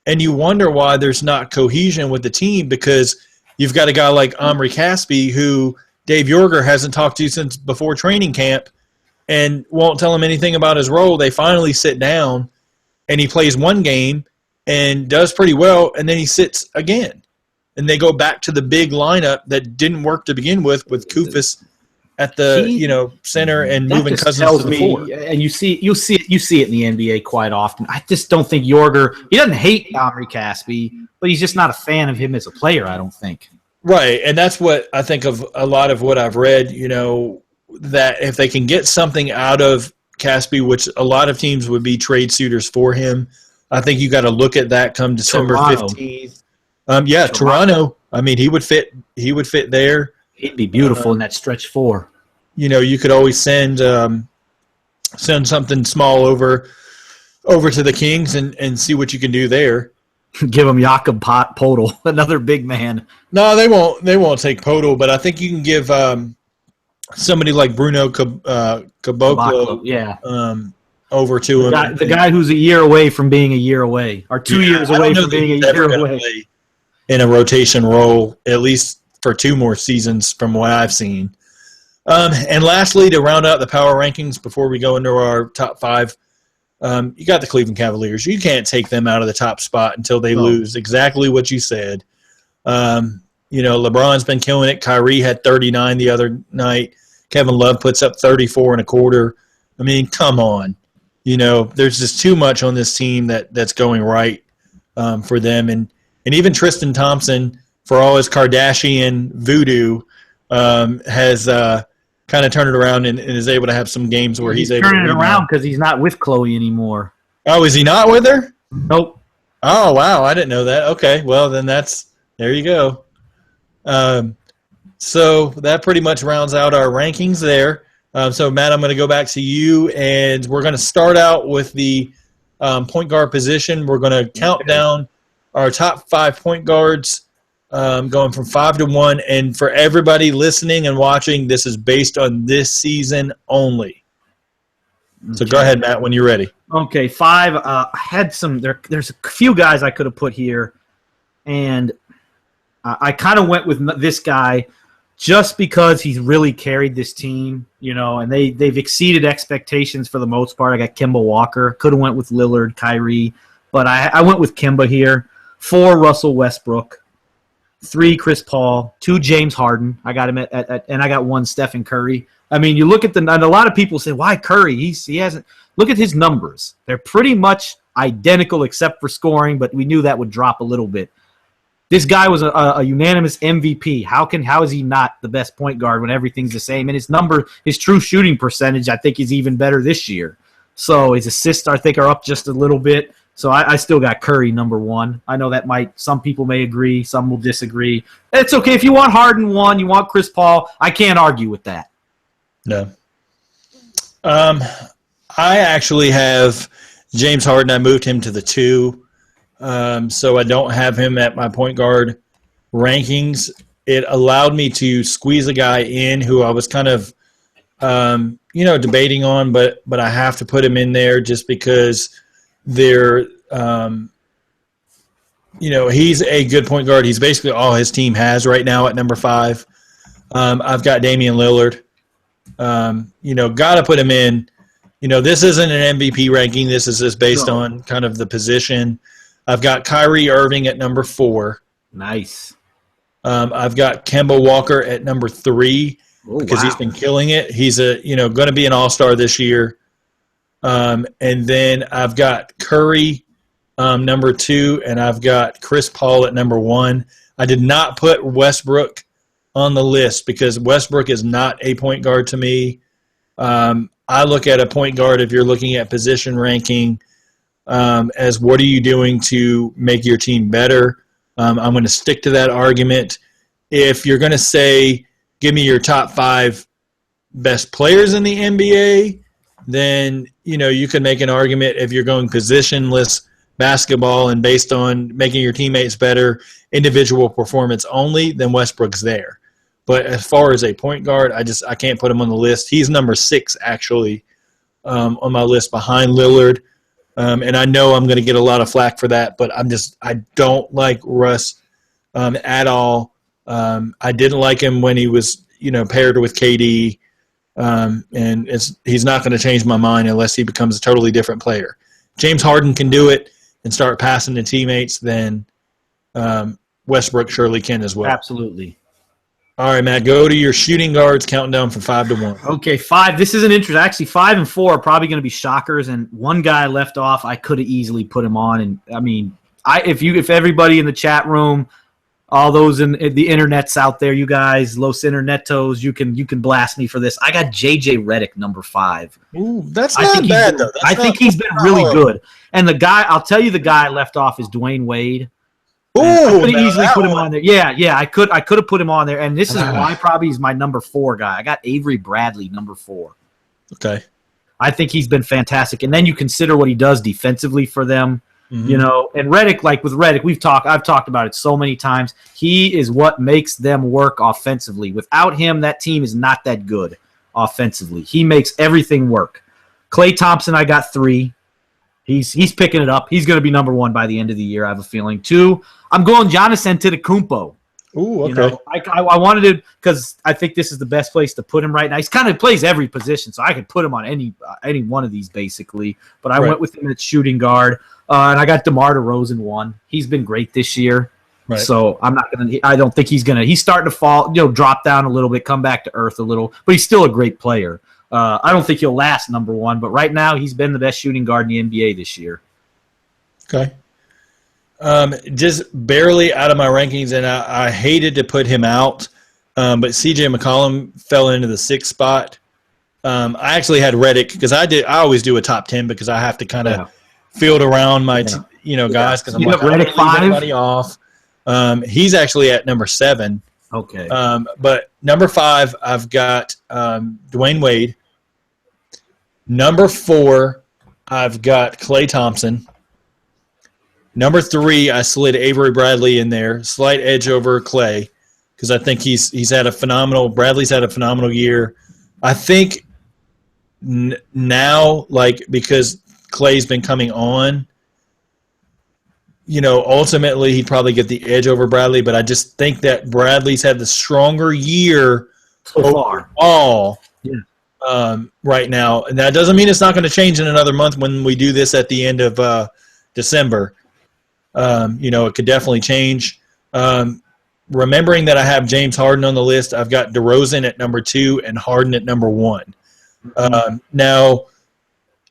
and you wonder why there's not cohesion with the team, because you've got a guy like Omri Caspi who Dave Yorger hasn't talked to since before training camp and won't tell him anything about his role. They finally sit down, and he plays one game and does pretty well, and then he sits again. And they go back to the big lineup that didn't work to begin with Kufis at the center and moving Cousins to the floor. And you see it in the NBA quite often. I just don't think Yorger, he doesn't hate Omri Caspi, but he's just not a fan of him as a player, I don't think. Right, and that's what I think of a lot of what I've read, that if they can get something out of Caspi, which a lot of teams would be trade suitors for him, I think you got to look at that come December 15th. Toronto. I mean, he would fit there. He'd be beautiful in that stretch four. You could always send something small over to the Kings and see what you can do there. Give him Jakob Podol, another big man. No, they won't take Podol, but I think you can give somebody like Bruno Caboclo, over to him. The guy who's a year away from being a year away, or 2 years away from being a year away. In a rotation role, at least for 2 more seasons from what I've seen. And lastly, to round out the power rankings before we go into our top 5, you got the Cleveland Cavaliers. You can't take them out of the top spot until they lose. Exactly what you said. LeBron's been killing it. Kyrie had 39 the other night. Kevin Love puts up 34 and a quarter. I mean, come on. There's just too much on this team that's going right for them. And even Tristan Thompson, for all his Kardashian voodoo, has kind of turned it around and is able to have some games where he's able to turn it around because he's not with Chloe anymore. Oh, is he not with her? Nope. Oh, wow. I didn't know that. Okay. Well, then there you go. So that pretty much rounds out our rankings there. So, Matt, I'm going to go back to you, and we're going to start out with the point guard position. We're going to count down our top 5 point guards, going from 5 to 1. And for everybody listening and watching, this is based on this season only. So go ahead, Matt, when you're ready. Okay, 5. I had there's a few guys I could have put here, and I kind of went with this guy just because he's really carried this team, and they've exceeded expectations for the most part. I got Kemba Walker. Could have went with Lillard, Kyrie, but I went with Kemba here. 4, Russell Westbrook. 3, Chris Paul. 2, James Harden. I got him and I got 1, Stephen Curry. I mean, you look at and a lot of people say, why Curry? He hasn't. Look at his numbers. They're pretty much identical except for scoring, but we knew that would drop a little bit. This guy was a unanimous MVP. How is he not the best point guard when everything's the same? And his true shooting percentage, I think, is even better this year. So his assists, I think, are up just a little bit. So I still got Curry number 1. I know some people may agree, some will disagree. It's okay. If you want Harden 1, you want Chris Paul, I can't argue with that. No. I actually have James Harden. I moved him to the 2. So I don't have him at my point guard rankings. It allowed me to squeeze a guy in who I was kind of, debating on, but I have to put him in there just because they're, he's a good point guard. He's basically all his team has right now at number 5. I've got Damian Lillard. Got to put him in. This isn't an MVP ranking. This is just based on kind of the position. I've got Kyrie Irving at number 4. Nice. I've got Kemba Walker at number 3 because he's been killing it. He's going to be an all-star this year. And then I've got Curry number 2, and I've got Chris Paul at number 1. I did not put Westbrook on the list because Westbrook is not a point guard to me. I look at a point guard, if you're looking at position ranking, as what are you doing to make your team better. I'm going to stick to that argument. If you're going to say, give me your top 5 best players in the NBA, then, you can make an argument if you're going positionless basketball and based on making your teammates better, individual performance only, then Westbrook's there. But as far as a point guard, I can't put him on the list. He's number 6, actually, on my list behind Lillard. And I know I'm going to get a lot of flack for that, but I don't like Russ at all. I didn't like him when he was, paired with KD. And he's not going to change my mind unless he becomes a totally different player. James Harden can do it and start passing to teammates, then Westbrook surely can as well. Absolutely. All right, Matt, go to your shooting guards, counting down from 5 to 1. Okay, 5. This is an interesting. Actually, 5 and 4 are probably going to be shockers, and one guy left off. I could have easily put him on, and I mean, if everybody in the chat room, all those in the internets out there, you guys, Los Internetos, you can blast me for this. I got JJ Redick, number 5. Ooh, that's not bad though. I think he's been really good. And I'll tell you, the guy I left off is Dwayne Wade. Ooh, I could easily put him on there. Yeah, I could have put him on there. And this is why probably he's my number 4 guy. I got Avery Bradley, number 4. Okay. I think he's been fantastic. And then you consider what he does defensively for them. Mm-hmm. And Redick, like with Redick, I've talked about it so many times. He is what makes them work offensively. Without him, that team is not that good offensively. He makes everything work. Klay Thompson, I got 3. He's picking it up. He's going to be number 1 by the end of the year, I have a feeling. 2, I'm going Giannis Antetokounmpo. Ooh, okay. I wanted to because I think this is the best place to put him right now. He's kind of plays every position, so I could put him on any one of these basically. But I went with him at shooting guard, and I got DeMar DeRozan 1. He's been great this year, right. So I don't think he's gonna. He's starting to fall, drop down a little bit, come back to earth a little, but he's still a great player. I don't think he'll last number 1, but right now he's been the best shooting guard in the NBA this year. Okay. Just barely out of my rankings, and I hated to put him out, but C.J. McCollum fell into the 6th spot. I actually had Redick because I always do a top 10 because I have to kind of field around my guys because I'm like, I don't leave anybody off. He's actually at number 7. Okay. But number 5, I've got Dwayne Wade. Number 4, I've got Klay Thompson. Number 3, I slid Avery Bradley in there, slight edge over Klay, because I think Bradley's had a phenomenal year. I think now, because Klay's been coming on, ultimately he'd probably get the edge over Bradley, but I just think that Bradley's had the stronger year so far overall right now. And that doesn't mean it's not going to change in another month when we do this at the end of December. It could definitely change. Remembering that I have James Harden on the list, I've got DeRozan at number 2 and Harden at number 1. Now,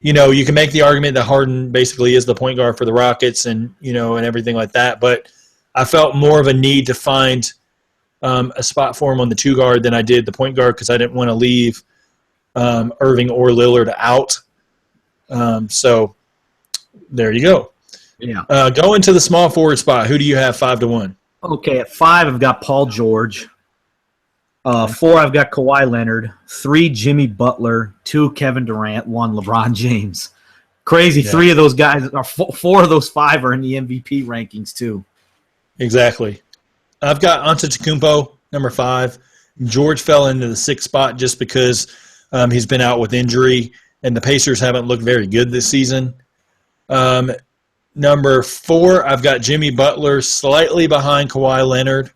you can make the argument that Harden basically is the point guard for the Rockets and everything like that, but I felt more of a need to find a spot for him on the 2 guard than I did the point guard because I didn't want to leave Irving or Lillard out. So there you go. Yeah. Going to the small forward spot, who do you have 5 to 1? Okay, at 5, I've got Paul George. 4, I've got Kawhi Leonard. 3, Jimmy Butler. 2, Kevin Durant. 1, LeBron James. Crazy. Yeah. 3 of those guys, or 4 of those 5 are in the MVP rankings too. Exactly. I've got Antetokounmpo, number 5. George fell into the 6th spot just because he's been out with injury, and the Pacers haven't looked very good this season. Number 4, I've got Jimmy Butler slightly behind Kawhi Leonard,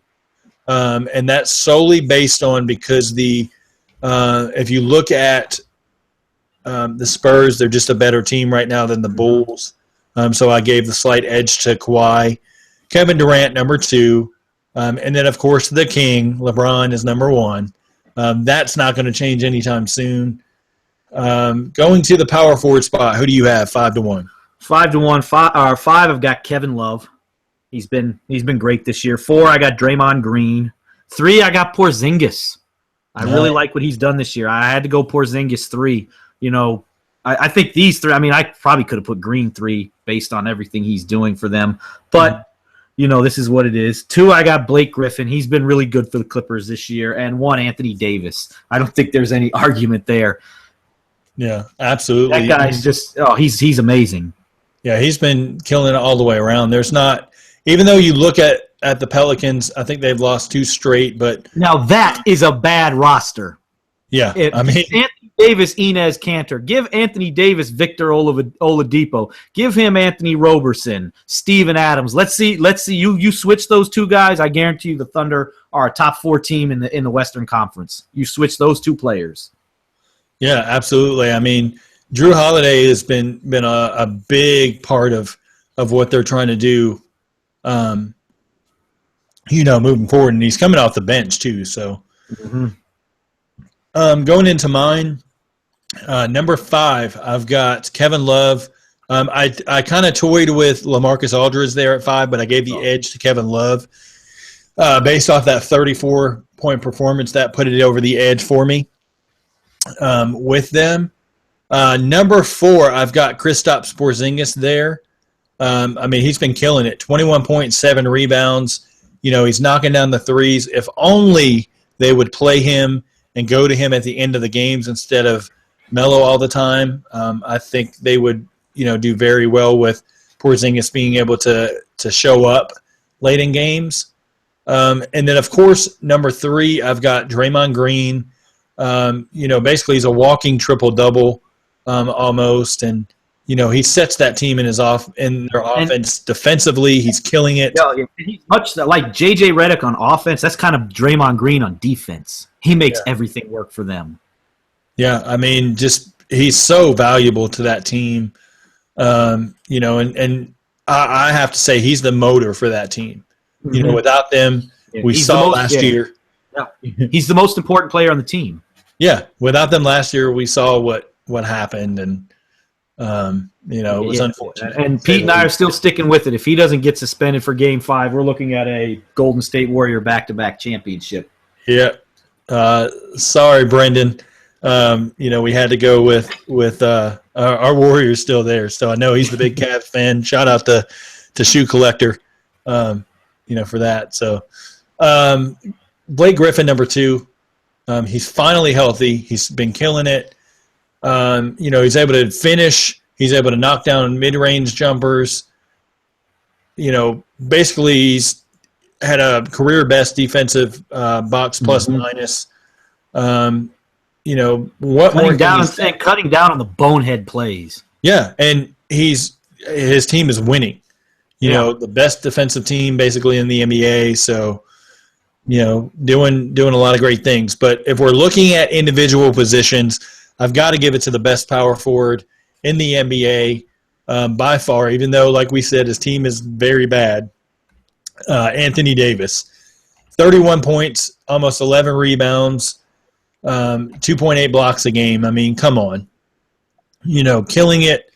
and that's solely based on because if you look at the Spurs, they're just a better team right now than the Bulls. So I gave the slight edge to Kawhi. Kevin Durant, number 2. And then, of course, the King, LeBron, is number 1. That's not going to change anytime soon. Going to the power forward spot, who do you have 5 to 1? 5 to 1. 5, I've got Kevin Love. He's been great this year. 4, I got Draymond Green. 3, I got Porzingis. I really like what he's done this year. I had to go Porzingis 3. I think these 3. I mean, I probably could have put Green 3 based on everything he's doing for them, but this is what it is. 2, I got Blake Griffin. He's been really good for the Clippers this year, and 1, Anthony Davis. I don't think there's any argument there. Yeah, absolutely. That guy's just he's amazing. Yeah, he's been killing it all the way around. There's not, even though you look at the Pelicans, I think they've lost 2 straight, but now that is a bad roster. Yeah, Anthony Davis, Enes Kanter. Give Anthony Davis Victor Oladipo. Give him Anthony Roberson, Steven Adams. Let's see. You switch those 2 guys. I guarantee you the Thunder are a top 4 team in the Western Conference. You switch those 2 players. Yeah, absolutely. I mean, Drew Holiday has been a big part of what they're trying to do, moving forward, and he's coming off the bench too. So, going into mine, number 5, I've got Kevin Love. I kind of toyed with LaMarcus Aldridge there at 5, but I gave the edge to Kevin Love based off that 34-point performance that put it over the edge for me. With them. Number 4, I've got Kristaps Porzingis there. He's been killing it. 21.7 rebounds. He's knocking down the threes. If only they would play him and go to him at the end of the games instead of Melo all the time. I think they would, do very well with Porzingis being able to show up late in games. And then, of course, number 3, I've got Draymond Green. Basically he's a walking triple-double almost, and he sets that team in their offense defensively. He's killing it. Yeah, he's much like JJ Redick on offense. That's kind of Draymond Green on defense. He makes everything work for them. Yeah, he's so valuable to that team. And I have to say he's the motor for that team. Without them, we saw last year. Yeah, he's the most important player on the team. Yeah, without them last year, we saw what happened, and it was unfortunate. And Pete and I are still sticking with it. If he doesn't get suspended for Game 5, we're looking at a Golden State Warrior back-to-back championship. Yeah, sorry, Brendan. We had to go with our Warriors still there. So I know he's the big Cavs fan. Shout out to Shoe Collector, for that. So. Blake Griffin, number 2, he's finally healthy. He's been killing it. He's able to finish. He's able to knock down mid-range jumpers. Basically he's had a career best defensive box plus minus. What cutting down on the bonehead plays. Yeah, and his team is winning. The best defensive team basically in the NBA. So. Doing a lot of great things. But if we're looking at individual positions, I've got to give it to the best power forward in the NBA by far, even though, like we said, his team is very bad. Anthony Davis, 31 points, almost 11 rebounds, 2.8 blocks a game. Come on. Killing it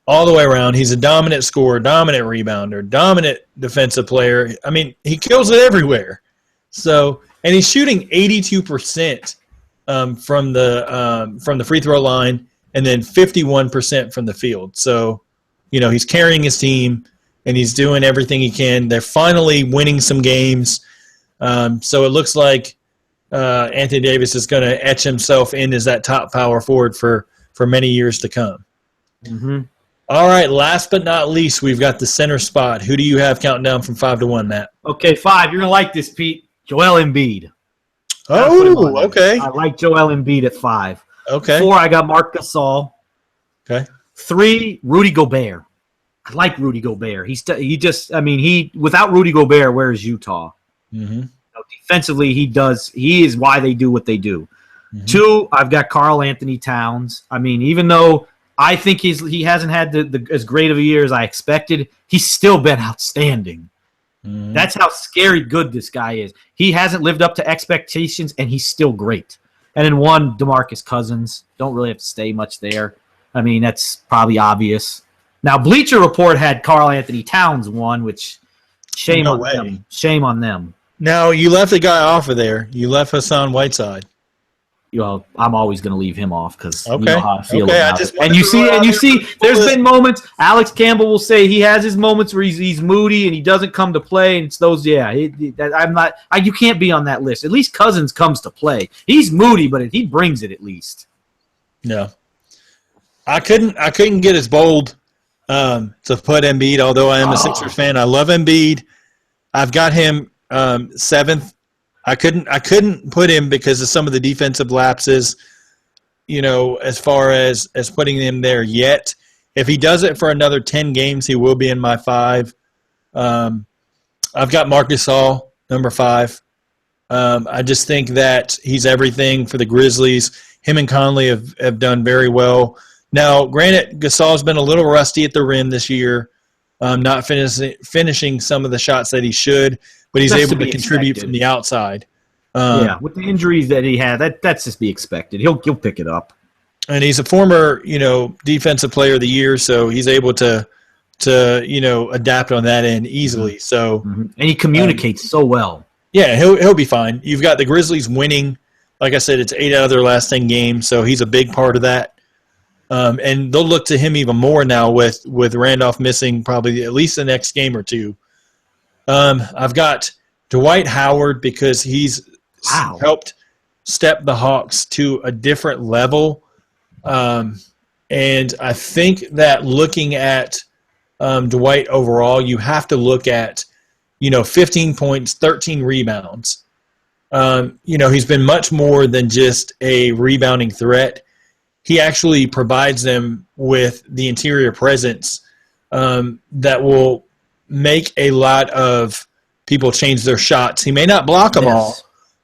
all the way around. He's a dominant scorer, dominant rebounder, dominant defensive player. He kills it everywhere. So, and he's shooting 82% from the free throw line, and then 51% from the field. So, he's carrying his team, and he's doing everything he can. They're finally winning some games. So it looks like Anthony Davis is going to etch himself in as that top power forward for many years to come. Mm-hmm. All right, last but not least, we've got the center spot. Who do you have counting down from 5 to 1, Matt? Okay, 5. You're going to like this, Pete. Joel Embiid. Oh, okay. I like Joel Embiid at 5. Okay. 4, I got Marc Gasol. Okay. 3, Rudy Gobert. I like Rudy Gobert. Without Rudy Gobert, where is Utah? Mm-hmm. Defensively, he is why they do what they do. Mm-hmm. 2, I've got Karl Anthony Towns. Even though I think he hasn't had as great of a year as I expected, he's still been outstanding. Mm-hmm. That's how scary good this guy is. He hasn't lived up to expectations, and he's still great. And then 1, DeMarcus Cousins. Don't really have to stay much there. That's probably obvious. Now, Bleacher Report had Karl Anthony Towns 1, which Shame No on way. them. Shame on them. Now, you left a guy off of there. You left Hassan Whiteside. Well, I'm always going to leave him off because you Okay. know how I feel Okay, I about just it. wanted And you to throw see, it out and you there see, for people there's listening. been moments. Alex Campbell will say he has his moments where he's moody and he doesn't come to play, and it's those. Yeah, I'm not. You can't be on that list. At least Cousins comes to play. He's moody, but he brings it at least. No. I couldn't get as bold to put Embiid, although I am a Sixers fan. I love Embiid. I've got him 7th. I couldn't put him because of some of the defensive lapses, as far as putting him there yet. If he does it for another 10 games, he will be in my 5. I've got Marcus Gasol, number 5. I just think that he's everything for the Grizzlies. Him and Conley have done very well. Now, granted, Gasol's been a little rusty at the rim this year, not finishing some of the shots that he should, but he's able to contribute from the outside. Yeah, with the injuries that he had, that's just be expected. He'll pick it up. And he's a former, defensive player of the year, so he's able to adapt on that end easily. So, and he communicates so well. Yeah, he'll be fine. You've got the Grizzlies winning. Like I said, it's 8 out of their last 10 games, so he's a big part of that. And they'll look to him even more now with Randolph missing probably at least the next game or two. I've got Dwight Howard because he's helped step the Hawks to a different level. And I think that looking at Dwight overall, you have to look at, 15 points, 13 rebounds. He's been much more than just a rebounding threat. He actually provides them with the interior presence that will make a lot of people change their shots. He may not block them all,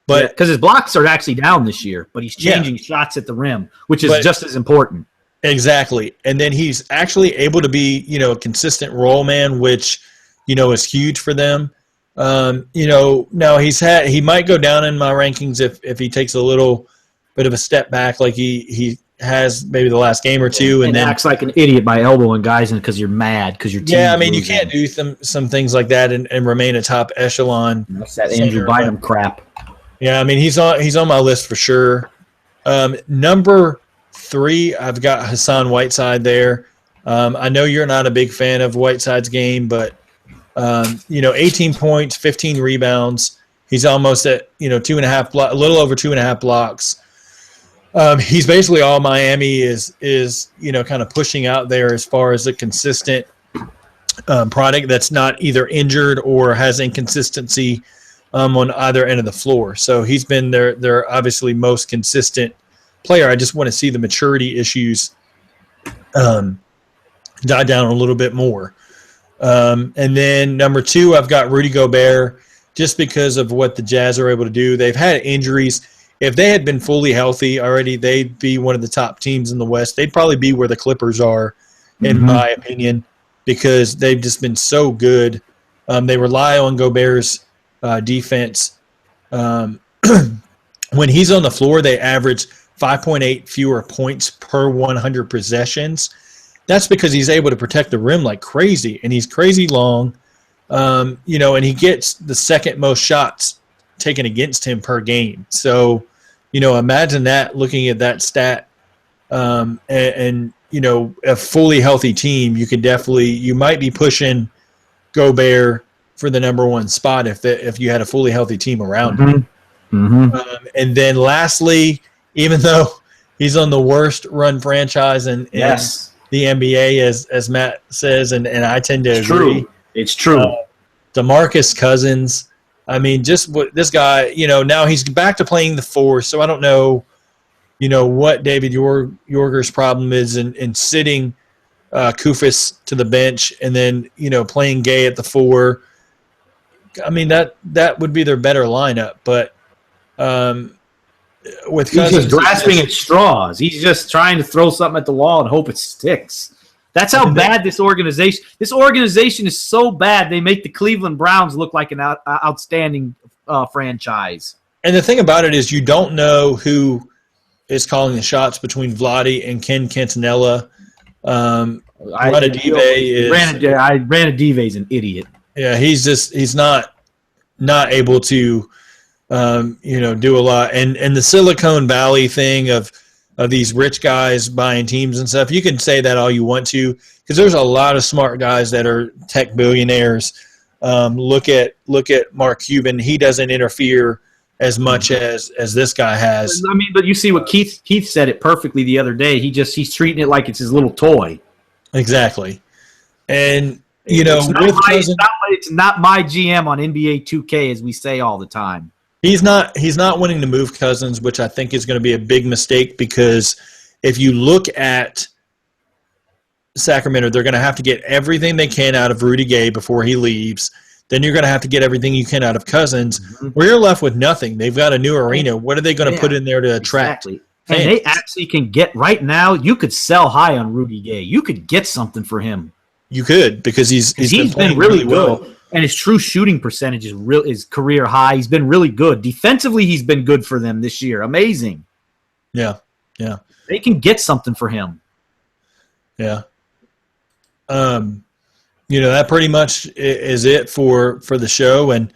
but because his blocks are actually down this year, but he's changing shots at the rim, which is just as important. Exactly. And then he's actually able to be, a consistent role man, which, is huge for them. Now he might go down in my rankings if he takes a little bit of a step back, like he has maybe the last game or two, and then acts like an idiot by elbowing guys because you're mad because your team. Yeah, I mean, you can't do some things like that and remain a top echelon. That's that Andrew Bynum crap. Yeah, I mean, he's on my list for sure. Number 3, I've got Hassan Whiteside there. I know you're not a big fan of Whiteside's game, but 18 points, 15 rebounds. He's almost at 2.5 a little over 2.5 blocks. He's basically all Miami is kind of pushing out there as far as a consistent product that's not either injured or has inconsistency on either end of the floor. So he's been their obviously most consistent player. I just want to see the maturity issues die down a little bit more. And then number 2, I've got Rudy Gobert, just because of what the Jazz are able to do. They've had injuries. If they had been fully healthy already, they'd be one of the top teams in the West. They'd probably be where the Clippers are, in my opinion, because they've just been so good. They rely on Gobert's defense. When he's on the floor, they average 5.8 fewer points per 100 possessions. That's because he's able to protect the rim like crazy, and he's crazy long, and he gets the second most shots taken against him per game. So, imagine that, looking at that stat, and a fully healthy team, you might be pushing Gobert for the number 1 spot if you had a fully healthy team around him. And then lastly, even though he's on the worst run franchise in the NBA, as Matt says, and I tend to agree. It's true. DeMarcus Cousins. I mean, just what this guy, now he's back to playing the 4, so I don't know, what David Yorger's problem is in sitting Kufis to the bench and then, playing Gay at the 4. I mean, that would be their better lineup, but with Cousins, he's just grasping at straws. He's just trying to throw something at the wall and hope it sticks. That's how bad this organization. This organization is so bad they make the Cleveland Browns look like an outstanding franchise. And the thing about it is, you don't know who is calling the shots between Vlade and Ken Cantanella. Ranadive is an idiot. Yeah, he's not able to do a lot. And the Silicon Valley thing of these rich guys buying teams and stuff, you can say that all you want to, because there's a lot of smart guys that are tech billionaires. Look at Mark Cuban. He doesn't interfere as much as this guy has. I mean, but you see what Keith said it perfectly the other day. He's treating it like it's his little toy. Exactly. And it's not my GM on NBA 2K, as we say all the time. He's not wanting to move Cousins, which I think is going to be a big mistake, because if you look at Sacramento, they're going to have to get everything they can out of Rudy Gay before he leaves. Then you're going to have to get everything you can out of Cousins. Mm-hmm. Where you're left with nothing. They've got a new arena. What are they going to put in there to attract? Exactly. And they actually can get right now. You could sell high on Rudy Gay. You could get something for him. You could, because he's been really well. And his true shooting percentage is career high. He's been really good. Defensively, he's been good for them this year. Amazing. Yeah. They can get something for him. Yeah. That pretty much is it for the show. And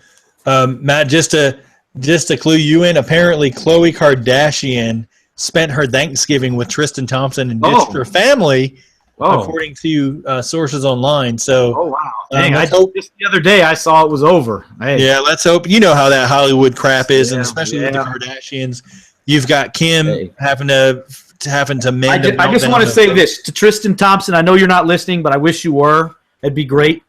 Matt, just to clue you in, apparently Khloe Kardashian spent her Thanksgiving with Tristan Thompson and ditched her family. According to sources online. So, wow. Dang, just the other day I saw it was over. Hey. Yeah, let's hope. You know how that Hollywood crap is, and especially with the Kardashians. You've got Kim having to mend. I just want to say this to Tristan Thompson. I know you're not listening, but I wish you were. It'd be great.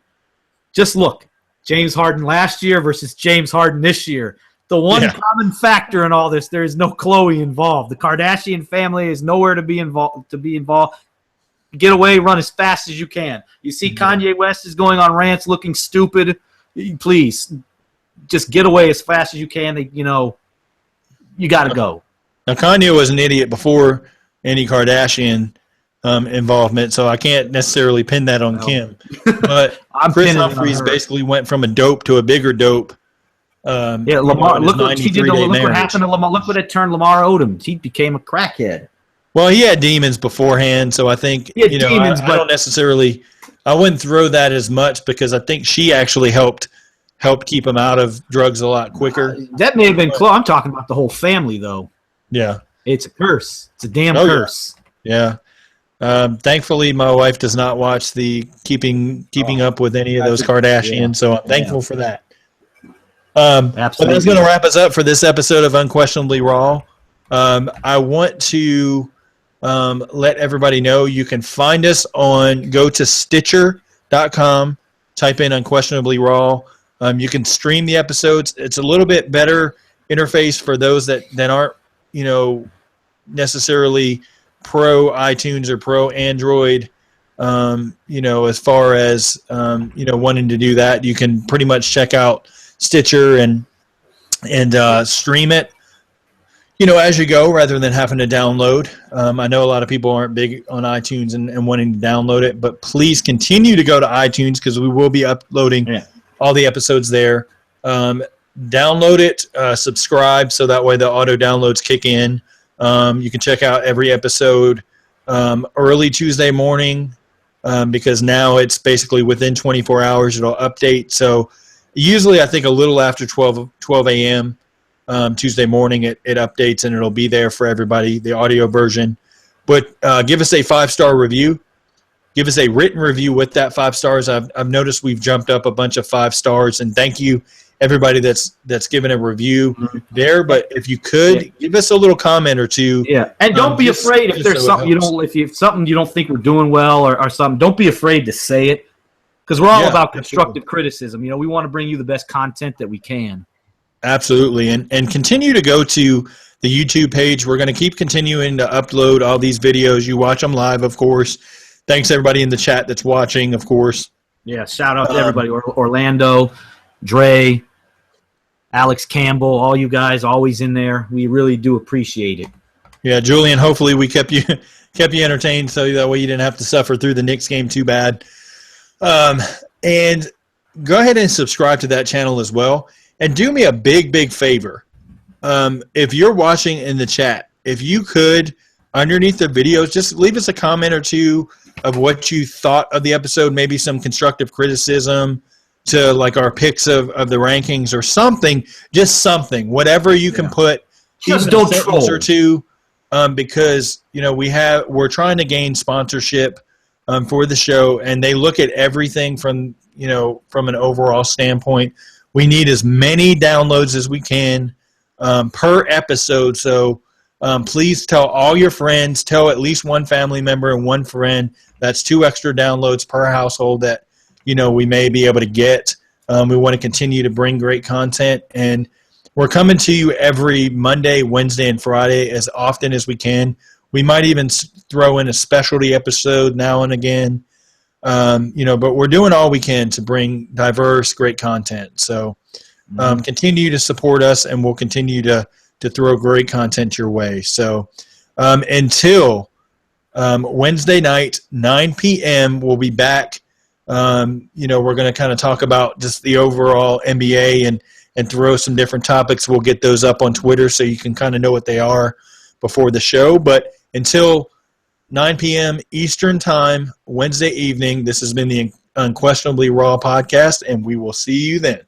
Just look, James Harden last year versus James Harden this year. The one common factor in all this, there is no Khloe involved. The Kardashian family is nowhere to be involved. Get away, run as fast as you can. You see Kanye West is going on rants looking stupid. Please, just get away as fast as you can. You got to go. Now, Kanye was an idiot before any Kardashian involvement, so I can't necessarily pin that on Kim. But Chris Humphries basically went from a dope to a bigger dope. Lamar. Look what happened to Lamar. Look what it turned Lamar Odom. He became a crackhead. Well, he had demons beforehand, so I think I don't necessarily. I wouldn't throw that as much, because I think she actually helped keep him out of drugs a lot quicker. That may have been close. I'm talking about the whole family, though. Yeah, it's a curse. It's a damn curse. Yeah. Thankfully, my wife does not watch the keeping up with any of those Kardashians, so I'm thankful for that. Absolutely. But that's going to wrap us up for this episode of Unquestionably Raw. I want to let everybody know you can find us go to Stitcher.com, type in Unquestionably Raw. You can stream the episodes. It's a little bit better interface for those that aren't, necessarily pro iTunes or pro Android. As far as wanting to do that, you can pretty much check out Stitcher and stream it. As you go, rather than having to download. I know a lot of people aren't big on iTunes and wanting to download it, but please continue to go to iTunes, because we will be uploading all the episodes there. Download it, subscribe, so that way the auto downloads kick in. You can check out every episode early Tuesday morning, because now it's basically within 24 hours it'll update. So usually I think a little after 12 a.m., Tuesday morning it updates, and it'll be there for everybody, the audio version. But give us a 5-star review. Give us a written review with that 5 stars. I've noticed we've jumped up a bunch of 5 stars, and thank you everybody that's given a review there. But if you could give us a little comment or two. Yeah, and don't be afraid if there's something you don't think we're doing well or something. Don't be afraid to say it, because we're all about constructive criticism. We want to bring you the best content that we can. Absolutely, and continue to go to the YouTube page. We're going to keep continuing to upload all these videos. You watch them live, of course. Thanks everybody in the chat that's watching, of course. Yeah, shout out to everybody. Orlando, Dre, Alex Campbell, all you guys always in there. We really do appreciate it. Yeah, Julian, hopefully we kept you entertained, so that way you didn't have to suffer through the Knicks game too bad. And go ahead and subscribe to that channel as well. And do me a big, big favor. If you're watching in the chat, if you could, underneath the videos, just leave us a comment or two of what you thought of the episode, maybe some constructive criticism, to like our picks of the rankings or something, just something, whatever you can put, Just even don't a sentence troll. or two, because we're trying to gain sponsorship for the show, and they look at everything from an overall standpoint. We need as many downloads as we can per episode. So please tell all your friends, tell at least one family member and one friend. That's 2 extra downloads per household that we may be able to get. We want to continue to bring great content, and we're coming to you every Monday, Wednesday, and Friday as often as we can. We might even throw in a specialty episode now and again, but we're doing all we can to bring diverse, great content. So continue to support us, and we'll continue to throw great content your way. So until Wednesday night, 9 p.m., we'll be back. We're going to kind of talk about just the overall NBA and throw some different topics. We'll get those up on Twitter so you can kind of know what they are before the show. But until 9 p.m. Eastern Time, Wednesday evening, this has been the Unquestionably Raw podcast, and we will see you then.